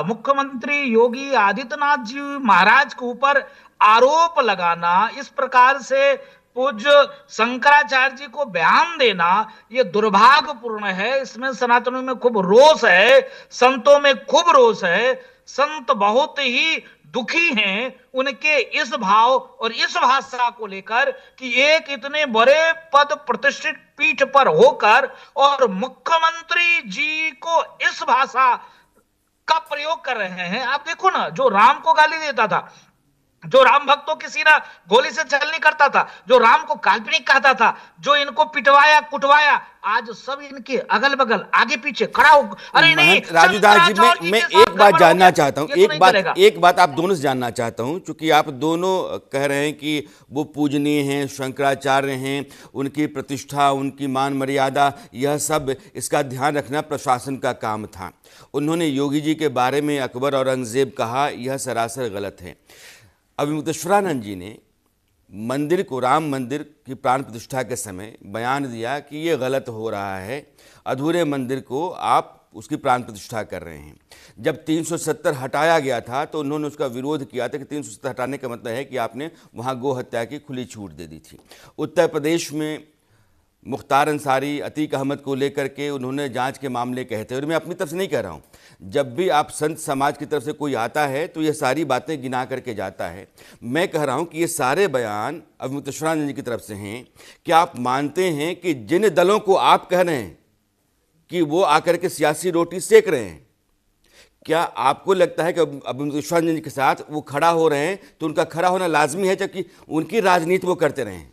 S7: मुख्यमंत्री योगी आदित्यनाथ जी महाराज के ऊपर आरोप लगाना, इस प्रकार से पूज्य शंकराचार्य जी को बयान देना, ये दुर्भाग्यपूर्ण है। इसमें सनातनों में खूब रोष है, संतों में खूब रोष है। संत बहुत ही दुखी हैं उनके इस भाव और इस भाषा को लेकर कि एक इतने बड़े पद प्रतिष्ठित पीठ पर होकर और मुख्यमंत्री जी को इस भाषा का प्रयोग कर रहे हैं। आप देखो ना, जो राम को गाली देता था, जो राम भक्तों की सीना गोली से छल नहीं करता था, जो राम को काल्पनिक कहता था, जो इनको पिटवाया कुटवाया, आज सब इनके अगल बगल आगे पीछे खड़ा हो। अरे नहीं
S1: राजूदास जी, मैं एक बात जानना चाहता हूं, एक बात आप दोनों से जानना चाहता हूं, क्योंकि आप दोनों कह रहे हैं कि वो पूजनीय हैं, शंकराचार्य हैं, उनकी प्रतिष्ठा, उनकी मान मर्यादा, यह सब इसका ध्यान रखना प्रशासन का काम था। उन्होंने योगी जी के बारे में अकबर औरंगजेब कहा, यह सरासर गलत है। अविमुक्तेश्वरानंद जी ने मंदिर को, राम मंदिर की प्राण प्रतिष्ठा के समय बयान दिया कि ये गलत हो रहा है, अधूरे मंदिर को आप उसकी प्राण प्रतिष्ठा कर रहे हैं। जब 370 हटाया गया था तो उन्होंने उसका विरोध किया था कि 370 हटाने का मतलब है कि आपने वहाँ गो हत्या की खुली छूट दे दी थी। उत्तर प्रदेश में मुख्तार अंसारी, अतीक अहमद को लेकर के उन्होंने जांच के मामले कहते हैं, और मैं अपनी तरफ से नहीं कह रहा हूँ, जब भी आप संत समाज की तरफ से कोई आता है तो ये सारी बातें गिना करके जाता है। मैं कह रहा हूँ कि ये सारे बयान अविमुक्तेश्वरानंद जी की तरफ से हैं। क्या आप मानते हैं कि जिन दलों को आप कह रहे हैं कि वो आकर के सियासी रोटी सेक रहे हैं, क्या आपको लगता है कि अविमुक्तेश्वरानंद जी के साथ वो खड़ा हो रहे हैं तो उनका खड़ा होना लाजमी है, जबकि उनकी राजनीति वो करते रहे?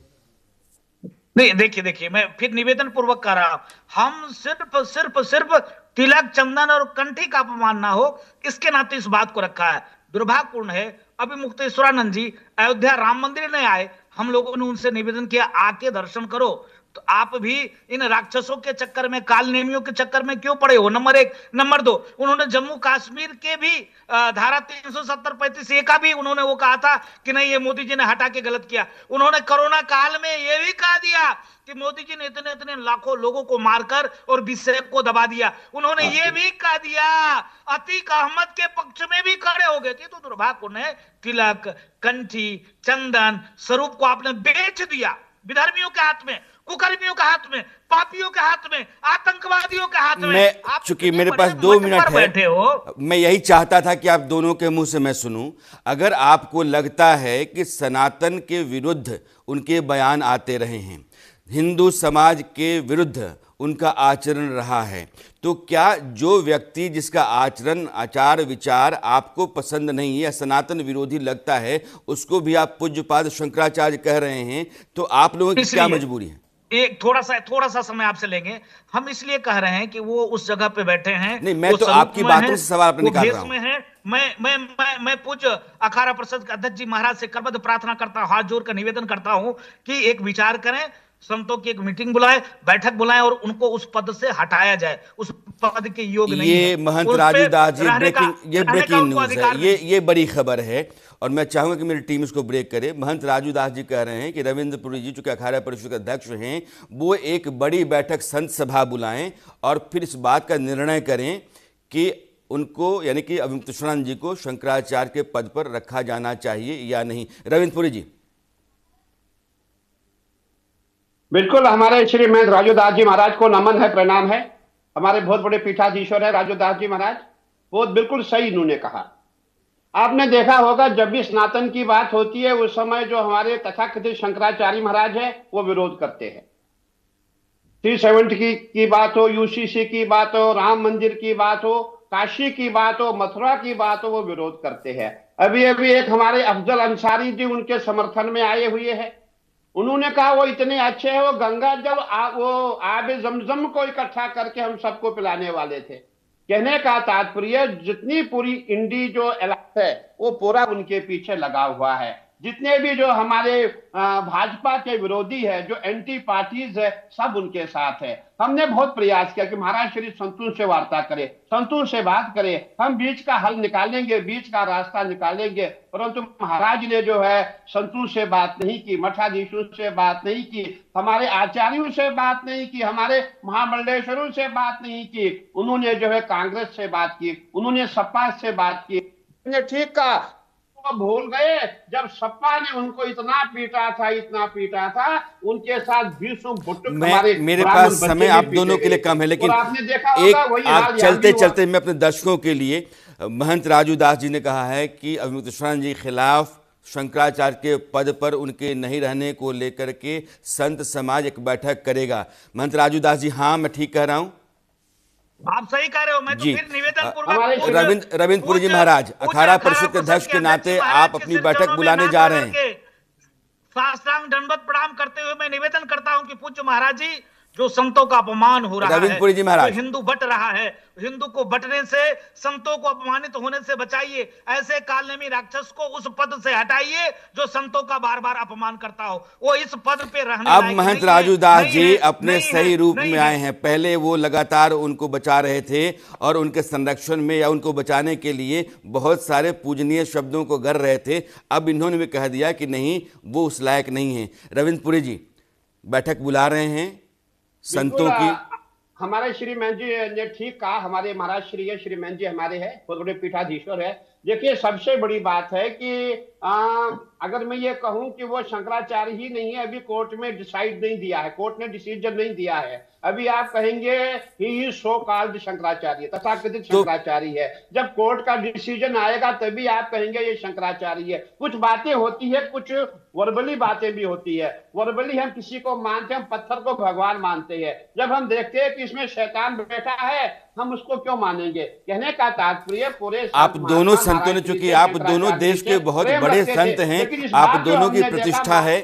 S7: नहीं, देखिए मैं फिर निवेदन पूर्वक कर रहा हूं, हम सिर्फ तिलक, चंदन और कंठी का अपमान ना हो, इसके नाते इस बात को रखा है। दुर्भाग्यपूर्ण है, अविमुक्तेश्वरानंद जी अयोध्या राम मंदिर नहीं आए, हम लोगों ने उनसे निवेदन किया आके दर्शन करो, तो आप भी इन राक्षसों के चक्कर में, काल नेमियों के चक्कर में क्यों पड़े हो? नंबर 1। नंबर 2, उन्होंने जम्मू कश्मीर के भी धारा 370-35A का भी उन्होंने वो कहा था कि नहीं, ये मोदी जी ने हटा के गलत किया। उन्होंने कोरोना काल में ये भी कहा दिया कि मोदी जी ने इतने लाखों लोगों को मारकर और विषय को दबा दिया। उन्होंने ये भी कहा दिया, अतीक अहमद के पक्ष में भी खड़े हो गए थे। तो दुर्भाग्यपूर्ण है, तिलक, कंठी, चंदन, स्वरूप को आपने बेच दिया विधर्मियों के हाथ में, कुकर्मियों के हाथ में, पापियों के हाथ में, आतंकवादियों के हाथ में। आप
S1: चूंकि मेरे पास 2 मिनट है, मैं यही चाहता था कि आप दोनों के मुंह से मैं सुनूं। अगर आपको लगता है कि सनातन के विरुद्ध उनके बयान आते रहे हैं, हिंदू समाज के विरुद्ध उनका आचरण रहा है, तो क्या जो व्यक्ति जिसका आचरण, आचार, विचार आपको पसंद नहीं है या सनातन विरोधी लगता है, उसको भी आप पूज्यपाद शंकराचार्य कह रहे हैं, तो आप लोगों की क्या मजबूरी है?
S7: एक थोड़ा सा समय आपसे लेंगे। हम इसलिए कह रहे हैं कि वो उस जगह पे बैठे हैं।
S1: नहीं, मैं तो आपकी बातों से सवाल अपने निकाल रहा हूं।
S7: मैं पूज्य अखाड़ा परिषद के अध्यक्ष जी महाराज से करबद्ध प्रार्थना करता हूं, हाथ जोड़कर निवेदन करता हूं कि एक विचार करें, संतों की एक मीटिंग बुलाए, बैठक बुलाएं और उनको उस पद से हटाया जाए। उस पद के योग नहीं है।
S1: ये महंत राजूदास जी ब्रेकिंग न्यूज है, ये बड़ी खबर है और मैं चाहूंगा कि मेरी टीम इसको ब्रेक करे। महंत राजूदास जी कह रहे हैं कि रविंद्र पुरी जी, चूंकि अखाड़ा परिषद के अध्यक्ष हैं, वो एक बड़ी बैठक संत सभा बुलाएं और फिर इस बात का निर्णय करें कि उनको, यानी कि अविमुक्तेश्वरानंद जी को शंकराचार्य के पद पर रखा जाना चाहिए या नहीं। रविंद्र पुरी जी।
S9: बिल्कुल, हमारे श्रीमद राजूदास जी महाराज को नमन है, प्रणाम है। हमारे बहुत बड़े पीठाधीश्वर है राजूदास जी महाराज, बहुत बिल्कुल सही इन्होंने कहा। आपने देखा होगा जब भी सनातन की बात होती है उस समय जो हमारे तथाकथित शंकराचार्य महाराज है वो विरोध करते हैं। 370 की बात हो, यूसीसी की बात हो, राम मंदिर की बात हो, काशी की बात हो, मथुरा की बात हो, वो विरोध करते हैं। अभी अभी एक हमारे अफजल अंसारी जी उनके समर्थन में आए हुए हैं। उन्होंने कहा वो इतने अच्छे हैं, वो गंगा जल वो आब जमजम को इकट्ठा करके हम सबको पिलाने वाले थे। कहने का तात्पर्य जितनी पूरी इंडी जो इलाका है वो पूरा उनके पीछे लगा हुआ है। जितने भी जो हमारे भाजपा के विरोधी है, जो एंटी पार्टीज है, सब उनके साथ है। हमने बहुत प्रयास किया कि महाराज श्री संतों से वार्ता करें, संतों से बात करें, हम बीच का हल निकालेंगे, बीच का रास्ता निकालेंगे, परंतु महाराज ने जो है संतों से बात नहीं की, मठाधीशों से बात नहीं की, हमारे आचार्यों से बात नहीं की, हमारे महामंडलेश्वरों से बात नहीं की। उन्होंने जो है कांग्रेस से बात की, उन्होंने सपा से बात की। ठीक कहा, वो भूल गए जब सपा ने उनको इतना पीटा था, उनके साथ भीष्म भुट्टो
S1: मेरे पास समय आप दोनों के लिए कम है, लेकिन एक आप चलते चलते मैं अपने दर्शकों के लिए, महंत राजूदास जी ने कहा है कि अविमुक्तेश्वरानंद जी के खिलाफ शंकराचार्य के पद पर उनके नहीं रहने को लेकर के संत समाज एक बैठक करेगा। महंत राजूदास जी, हाँ मैं ठीक कह रहा हूं?
S7: आप सही कह रहे हो। मैं तो फिर निवेदन पूर्वक
S1: रविंद्रपुरी जी महाराज, अखाड़ा परिषद के अध्यक्ष के नाते आप अपनी बैठक बुलाने जा रहे हैं।
S7: साष्टांग दंडवत प्रणाम करते हुए मैं निवेदन करता हूं कि पूज्य महाराज जी, जो संतों का अपमान हो रहा है,
S1: जी महाराज,
S7: जो हिंदू बट रहा है, हिंदू को बटने से, संतों को अपमानित होने से बचाइए। ऐसे कालनेमी राक्षस को उस पद से हटाइए जो संतों का बार बार अपमान करता हो। वो इस पद पे रहने
S1: अब महंत राजूदास जी अपने सही रूप में आए हैं। पहले वो लगातार उनको बचा रहे थे और उनके संरक्षण में या उनको बचाने के लिए बहुत सारे पूजनीय शब्दों को गर रहे थे। अब इन्होंने भी कह दिया कि नहीं, वो उस लायक नहीं है। रविंद्रपुरी जी बैठक बुला रहे हैं संतों की।
S9: हमारे श्रीमान जी ने ठीक कहा, हमारे महाराज श्रीमान जी हमारे हैं, बहुत बड़े पीठाधीश्वर है। देखिए, सबसे बड़ी बात है कि अगर मैं ये कहूं कि वो शंकराचार्य ही नहीं है, अभी कोर्ट में डिसाइड नहीं दिया है, कोर्ट ने डिसीजन नहीं दिया है। अभी आप कहेंगे ही सो कॉल्ड शंकराचार्य, तथाकथित शंकराचार्य है। जब कोर्ट का डिसीजन आएगा तभी आप कहेंगे ये शंकराचार्य है। कुछ बातें होती है, कुछ वर्बली बातें भी होती है। वर्बली हम किसी को मानते हैं, हम पत्थर को भगवान मानते हैं। जब हम देखते हैं कि इसमें शैतान बैठा है, हम उसको क्यों मानेंगे? कहने का तात्पर्य पूरे
S1: आप दोनों संतों ने, चूंकि आप दोनों देश के बहुत बड़े संत हैं, आप दोनों की प्रतिष्ठा है,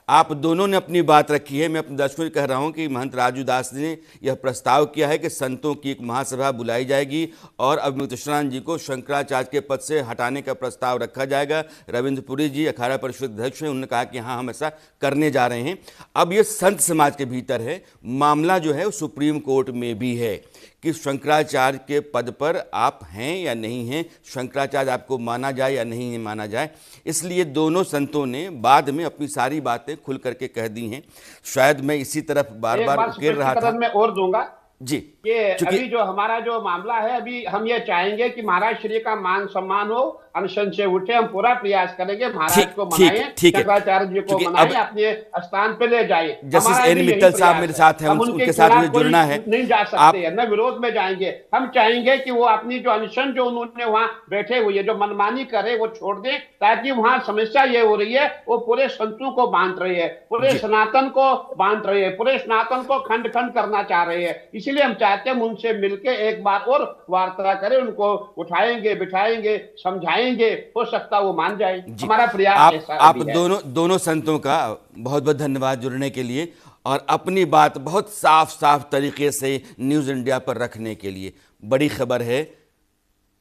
S1: आप दोनों ने अपनी बात रखी है। मैं अपने दर्शकों से कह रहा हूं कि महंत राजूदास ने यह प्रस्ताव किया है कि संतों की एक महासभा बुलाई जाएगी और अविमुक्तेश्वरानंद जी को शंकराचार्य के पद से हटाने का प्रस्ताव रखा जाएगा। रविंद्रपुरी जी अखाड़ा परिषद अध्यक्ष हैं, उन्होंने कहा कि हाँ, हम ऐसा करने जा रहे हैं। अब ये संत समाज के भीतर है, मामला जो है वो सुप्रीम कोर्ट में भी है कि शंकराचार्य के पद पर आप हैं या नहीं हैं, शंकराचार्य आपको माना जाए या नहीं माना जाए। इसलिए दोनों संतों ने बाद में अपनी सारी बातें खुल करके कह दी हैं। शायद मैं इसी तरफ बार बार उकेर रहा था।
S9: मैं और दूंगा
S1: जी,
S9: ये अभी जो हमारा जो मामला है, अभी हम ये चाहेंगे कि महाराज श्री का मान सम्मान हो, अनशन से उठे। हम पूरा प्रयास करेंगे महाराज को मनाएं, शंकराचार्य जी को मनाएं, अपने स्थान पे ले जाए।
S1: जस्टिस एन मित्तल साहब मेरे साथ हैं, उनके साथ मुझे जुड़ना है।
S9: नहीं जा सकते हैं, न विरोध में जाएंगे। हम चाहेंगे कि वो अपनी जो अनशन जो उन्होंने वहां बैठे हुए, जो मनमानी करे, वो छोड़ दें, ताकि वहां समस्या ये हो रही है, वो पूरे संतों को बांट रहे हैं, पूरे सनातन को बांट रहे हैं, पूरे सनातन को खंड खंड करना चाह रहे हैं। इसलिए हम चाहते हैं उनसे मिलके एक बार और वार्ता करें, उनको उठाएंगे, बिठाएंगे, समझाएंगे, हो सकता वो मान जाए। हमारा प्रयास
S1: आप दोनों संतों का बहुत बहुत धन्यवाद जुड़ने के लिए और अपनी बात बहुत साफ साफ तरीके से न्यूज़ इंडिया पर रखने के लिए। बड़ी खबर है,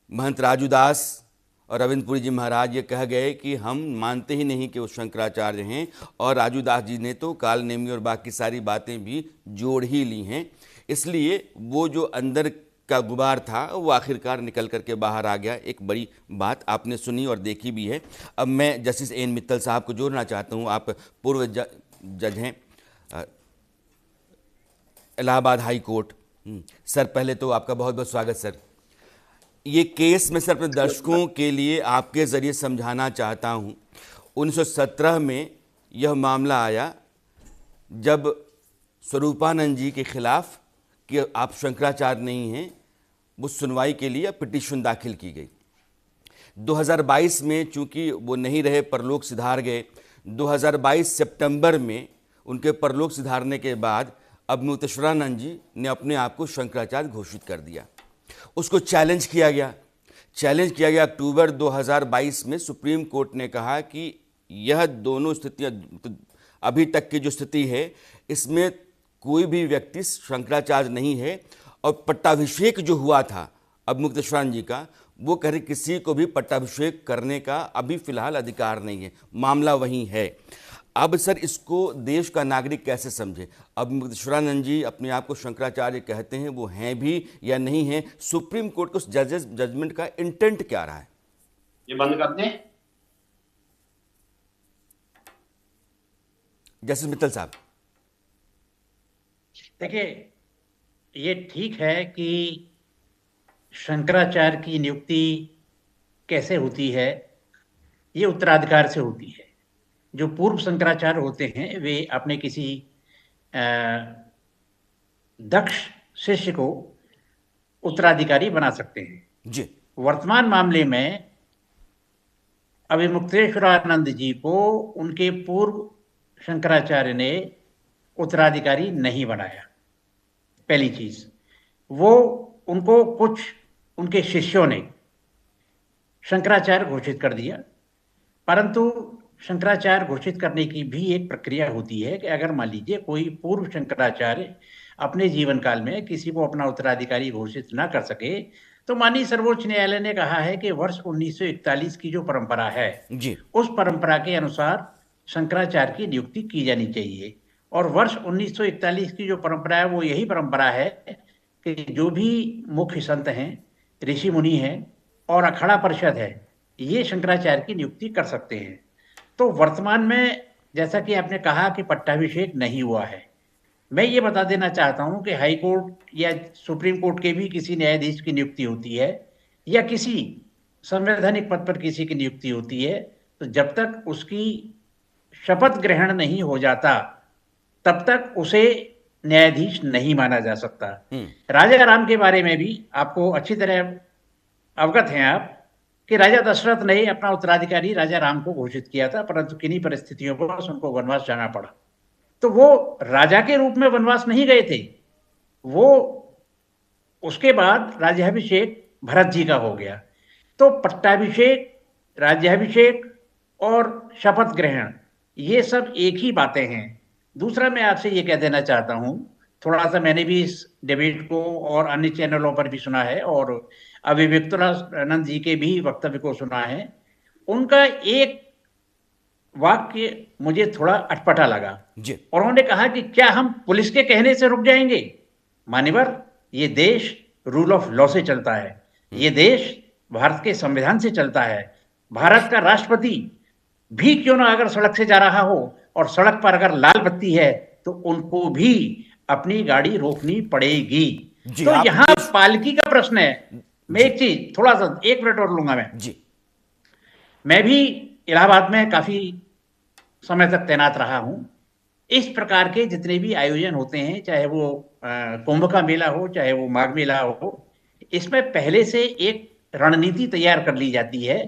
S1: महंत राजूदास और रविंद्रपुरी जी महाराज ये कह गए कि हम मानते ही नहीं कि वो शंकराचार्य हैं, और राजूदास जी ने तो काल नेमी और बाकी सारी बातें भी जोड़ ही ली हैं। इसलिए वो जो अंदर का गुबार था वो आखिरकार निकल करके बाहर आ गया। एक बड़ी बात आपने सुनी और देखी भी है। अब मैं जस्टिस एन मित्तल साहब को जोड़ना चाहता हूँ। आप पूर्व जज हैं इलाहाबाद हाई कोर्ट। सर, पहले तो आपका बहुत बहुत स्वागत सर। ये केस में सर अपने दर्शकों के लिए आपके ज़रिए समझाना चाहता हूँ। 1917 में यह मामला आया जब स्वरूपानंद जी के खिलाफ कि आप शंकराचार्य नहीं हैं, वो सुनवाई के लिए पिटीशन दाखिल की गई। 2022 में चूंकि वो नहीं रहे, परलोक सिधार गए, 2022 सितंबर में उनके परलोक सिधारने के बाद अब मुक्तेश्वरानंद जी ने अपने आप को शंकराचार्य घोषित कर दिया। उसको चैलेंज किया गया। अक्टूबर 2022 में सुप्रीम कोर्ट ने कहा कि यह दोनों स्थितियां, अभी तक की जो स्थिति है इसमें कोई भी व्यक्ति शंकराचार्य नहीं है। और पट्टाभिषेक जो हुआ था अब मुक्तेश्वरानंद जी का, वो कह रहे किसी को भी पट्टाभिषेक करने का अभी फिलहाल अधिकार नहीं है, मामला वही है। अब सर इसको देश का नागरिक कैसे समझे? अब मुक्तेश्वरानंद जी अपने आप को शंकराचार्य कहते हैं, वो हैं भी या नहीं हैं? सुप्रीम कोर्ट के उस जजमेंट का इंटेंट क्या रहा है?
S9: ये बंद कर दें।
S1: जस्टिस मित्तल साहब,
S10: देखिए, ये ठीक है कि शंकराचार्य की नियुक्ति कैसे होती है, ये उत्तराधिकार से होती है। जो पूर्व शंकराचार्य होते हैं वे अपने किसी दक्ष शिष्य को उत्तराधिकारी बना सकते हैं
S1: जी।
S10: वर्तमान मामले में अभी मुक्तेश्वरानंद जी को उनके पूर्व शंकराचार्य ने उत्तराधिकारी नहीं बनाया। पहली चीज, वो उनको कुछ उनके शिष्यों ने शंकराचार्य घोषित कर दिया, परंतु शंकराचार्य घोषित करने की भी एक प्रक्रिया होती है कि अगर मान लीजिए कोई पूर्व शंकराचार्य अपने जीवन काल में किसी को अपना उत्तराधिकारी घोषित ना कर सके, तो माननीय सर्वोच्च न्यायालय ने कहा है कि वर्ष 1941 की जो परंपरा है
S1: जी,
S10: उस परंपरा के अनुसार शंकराचार्य की नियुक्ति की जानी चाहिए। और वर्ष 1941 की जो परंपरा है वो यही परंपरा है कि जो भी मुख्य संत हैं, ऋषि मुनि हैं और अखाड़ा परिषद है, ये शंकराचार्य की नियुक्ति कर सकते हैं। तो वर्तमान में जैसा कि आपने कहा कि पट्टाभिषेक नहीं हुआ है, मैं ये बता देना चाहता हूं कि हाई कोर्ट या सुप्रीम कोर्ट के भी किसी न्यायाधीश की नियुक्ति होती है या किसी संवैधानिक पद पर किसी की नियुक्ति होती है, तो जब तक उसकी शपथ ग्रहण नहीं हो जाता तब तक उसे न्यायाधीश नहीं माना जा सकता। राजा राम के बारे में भी आपको अच्छी तरह अवगत हैं आप कि राजा दशरथ ने अपना उत्तराधिकारी राजा राम को घोषित किया था, परंतु किन्हीं परिस्थितियों पर उनको वनवास जाना पड़ा। तो वो राजा के रूप में वनवास नहीं गए थे, वो उसके बाद राज्याभिषेक भरत जी का हो गया। तो पट्टाभिषेक, राज्याभिषेक और शपथ ग्रहण ये सब एक ही बातें हैं। दूसरा, मैं आपसे ये कह देना चाहता हूं, थोड़ा सा मैंने भी इस डिबेट को और अन्य चैनलों पर भी सुना है और अभी मुक्तेश्वरानंद जी के भी वक्तव्य को सुना है। उनका एक वाक्य मुझे थोड़ा अटपटा लगा
S1: जी।
S10: और उन्होंने कहा कि क्या हम पुलिस के कहने से रुक जाएंगे? मान्यवर, ये देश रूल ऑफ लॉ से चलता है, ये देश भारत के संविधान से चलता है। भारत का राष्ट्रपति भी क्यों ना अगर सड़क से जा रहा हो और सड़क पर अगर लाल बत्ती है तो उनको भी अपनी गाड़ी रोकनी पड़ेगी। तो यहाँ पालकी का प्रश्न है। मैं एक चीज थोड़ा सा 1 मिनट और लूंगा मैं भी इलाहाबाद में काफी समय तक तैनात रहा हूं। इस प्रकार के जितने भी आयोजन होते हैं, चाहे वो कुंभ का मेला हो, चाहे वो माघ मेला हो, इसमें पहले से एक रणनीति तैयार कर ली जाती है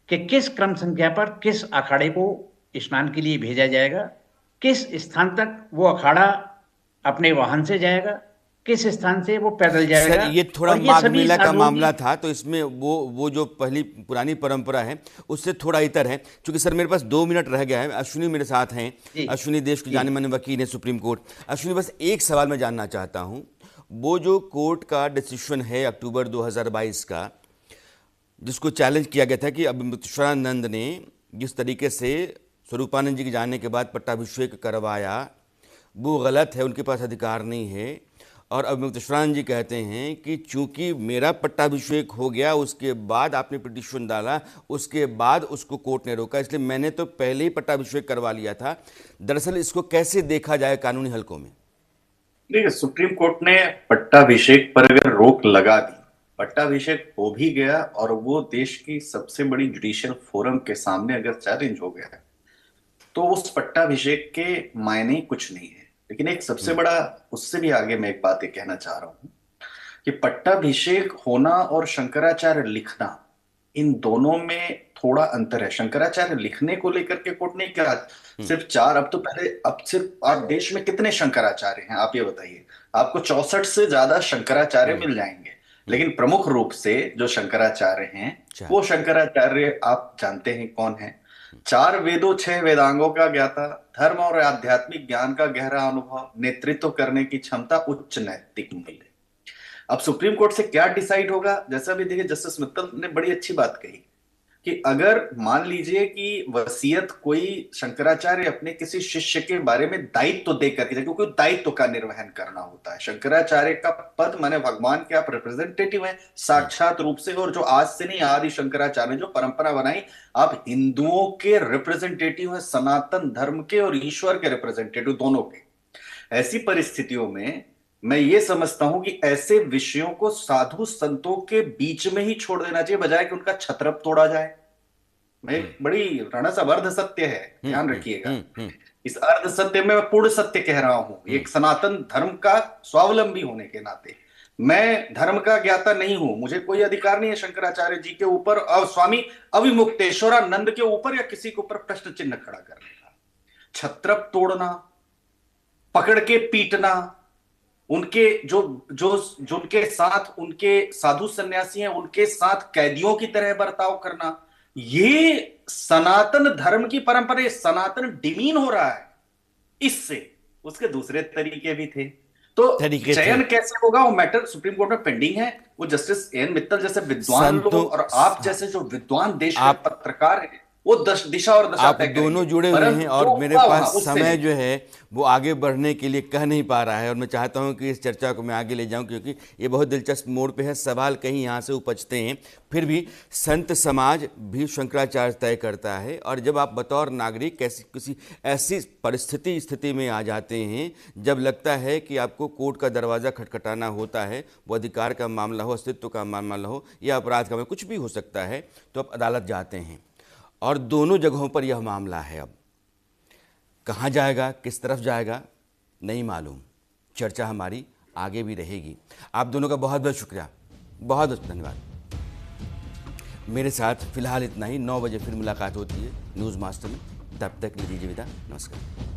S10: कि किस क्रम संख्या पर किस अखाड़े को स्नान के लिए भेजा जाएगा, किस स्थान तक वो अखाड़ा अपने वाहन से जाएगा, किस स्थान से वो पैदल जाएगा।
S1: सर, ये थोड़ा माघ मेला का मामला था, तो इसमें वो जो पहली पुरानी परंपरा है उससे थोड़ा इतर है। क्योंकि सर मेरे पास 2 मिनट रह गया है, अश्विनी मेरे साथ हैं। अश्विनी देश के जाने माने वकील हैं सुप्रीम कोर्ट। अश्विनी, बस एक सवाल मैं जानना चाहता हूँ, वो जो कोर्ट का डिसीजन है अक्टूबर 2022 का, जिसको चैलेंज किया गया था कि अब मुक्तेश्वरानंद ने जिस तरीके से स्वरूपानंद जी के जाने के बाद पट्टाभिषेक करवाया वो गलत है, उनके पास अधिकार नहीं है। और अब मुक्तेश्वरानंद जी कहते हैं कि चूंकि मेरा पट्टाभिषेक हो गया, उसके बाद आपने पिटीशन डाला, उसके बाद उसको कोर्ट ने रोका, इसलिए मैंने तो पहले ही पट्टाभिषेक करवा लिया था। दरअसल इसको कैसे देखा जाए कानूनी हलकों में?
S11: देखिए, सुप्रीम कोर्ट ने पट्टाभिषेक पर अगर रोक लगा दी, पट्टाभिषेक हो भी गया और वो देश की सबसे बड़ी जुडिशियल फोरम के सामने अगर चैलेंज हो गया है, तो उस पट्टाभिषेक के मायने कुछ नहीं है। लेकिन एक सबसे बड़ा, उससे भी आगे मैं एक बात ये कहना चाह रहा हूं कि पट्टाभिषेक होना और शंकराचार्य लिखना, इन दोनों में थोड़ा अंतर है। शंकराचार्य लिखने को लेकर के कोर्ट ने क्या सिर्फ 4, अब सिर्फ आप देश में कितने शंकराचार्य हैं आप ये बताइए। आपको 64 से ज्यादा शंकराचार्य मिल जाएंगे, लेकिन प्रमुख रूप से जो शंकराचार्य हैं वो शंकराचार्य आप जानते हैं कौन है? 4 वेदों 6 वेदांगों का ज्ञाता, धर्म और आध्यात्मिक ज्ञान का गहरा अनुभव, नेतृत्व करने की क्षमता, उच्च नैतिक मूल्य। अब सुप्रीम कोर्ट से क्या डिसाइड होगा? जैसा भी देखिए, जस्टिस मित्तल ने बड़ी अच्छी बात कही कि अगर मान लीजिए कि वसीयत कोई शंकराचार्य अपने किसी शिष्य के बारे में दायित्व दे करके, क्योंकि दायित्व का निर्वहन करना होता है। शंकराचार्य का पद माने भगवान के आप रिप्रेजेंटेटिव हैं साक्षात रूप से, और जो आज से नहीं, आदि शंकराचार्य ने जो परंपरा बनाई, आप हिंदुओं के रिप्रेजेंटेटिव हैं, सनातन धर्म के और ईश्वर के रिप्रेजेंटेटिव दोनों के। ऐसी परिस्थितियों में मैं ये समझता हूं कि ऐसे विषयों को साधु संतों के बीच में ही छोड़ देना चाहिए, बजाय कि उनका छत्रप तोड़ा जाए। मैं बड़ी रणस अर्ध सत्य है, ध्यान रखिएगा। इस अर्ध सत्य में मैं पूर्ण सत्य कह रहा हूं। एक सनातन धर्म का स्वावलंबी होने के नाते मैं धर्म का ज्ञाता नहीं हूं, मुझे कोई अधिकार नहीं है शंकराचार्य जी के ऊपर और स्वामी अविमुक्तेश्वरानंद के ऊपर या किसी के ऊपर प्रश्न चिन्ह खड़ा करने का। छत्रप तोड़ना, पकड़ के पीटना, उनके जो उनके साथ उनके साधु सन्यासी हैं उनके साथ कैदियों की तरह बर्ताव करना, ये सनातन धर्म की परंपरा, सनातन डिमीन हो रहा है इससे। उसके दूसरे तरीके भी थे, तो चयन कैसे होगा वो मैटर सुप्रीम कोर्ट में पेंडिंग है। वो जस्टिस एन मित्तल जैसे विद्वान लोग और आप जैसे जो विद्वान देश के पत्रकार हैं वो दिशा और दशा
S1: आप दोनों जुड़े हुए हैं और मेरे पास समय जो है वो आगे बढ़ने के लिए कह नहीं पा रहा है, और मैं चाहता हूं कि इस चर्चा को मैं आगे ले जाऊं क्योंकि ये बहुत दिलचस्प मोड़ पे है। सवाल कहीं यहाँ से उपजते हैं, फिर भी संत समाज भी शंकराचार्य तय करता है, और जब आप बतौर नागरिक किसी ऐसी स्थिति में आ जाते हैं जब लगता है कि आपको कोर्ट का दरवाज़ा खटखटाना होता है, वो अधिकार का मामला हो, अस्तित्व का मामला हो या अपराध का, कुछ भी हो सकता है, तो आप अदालत जाते हैं। और दोनों जगहों पर यह मामला है। अब कहाँ जाएगा, किस तरफ जाएगा नहीं मालूम। चर्चा हमारी आगे भी रहेगी। आप दोनों का बहुत बहुत शुक्रिया, बहुत बहुत धन्यवाद। मेरे साथ फिलहाल इतना ही। 9 बजे फिर मुलाकात होती है न्यूज़ मास्टर में। तब तक लीजिए विदा, नमस्कार।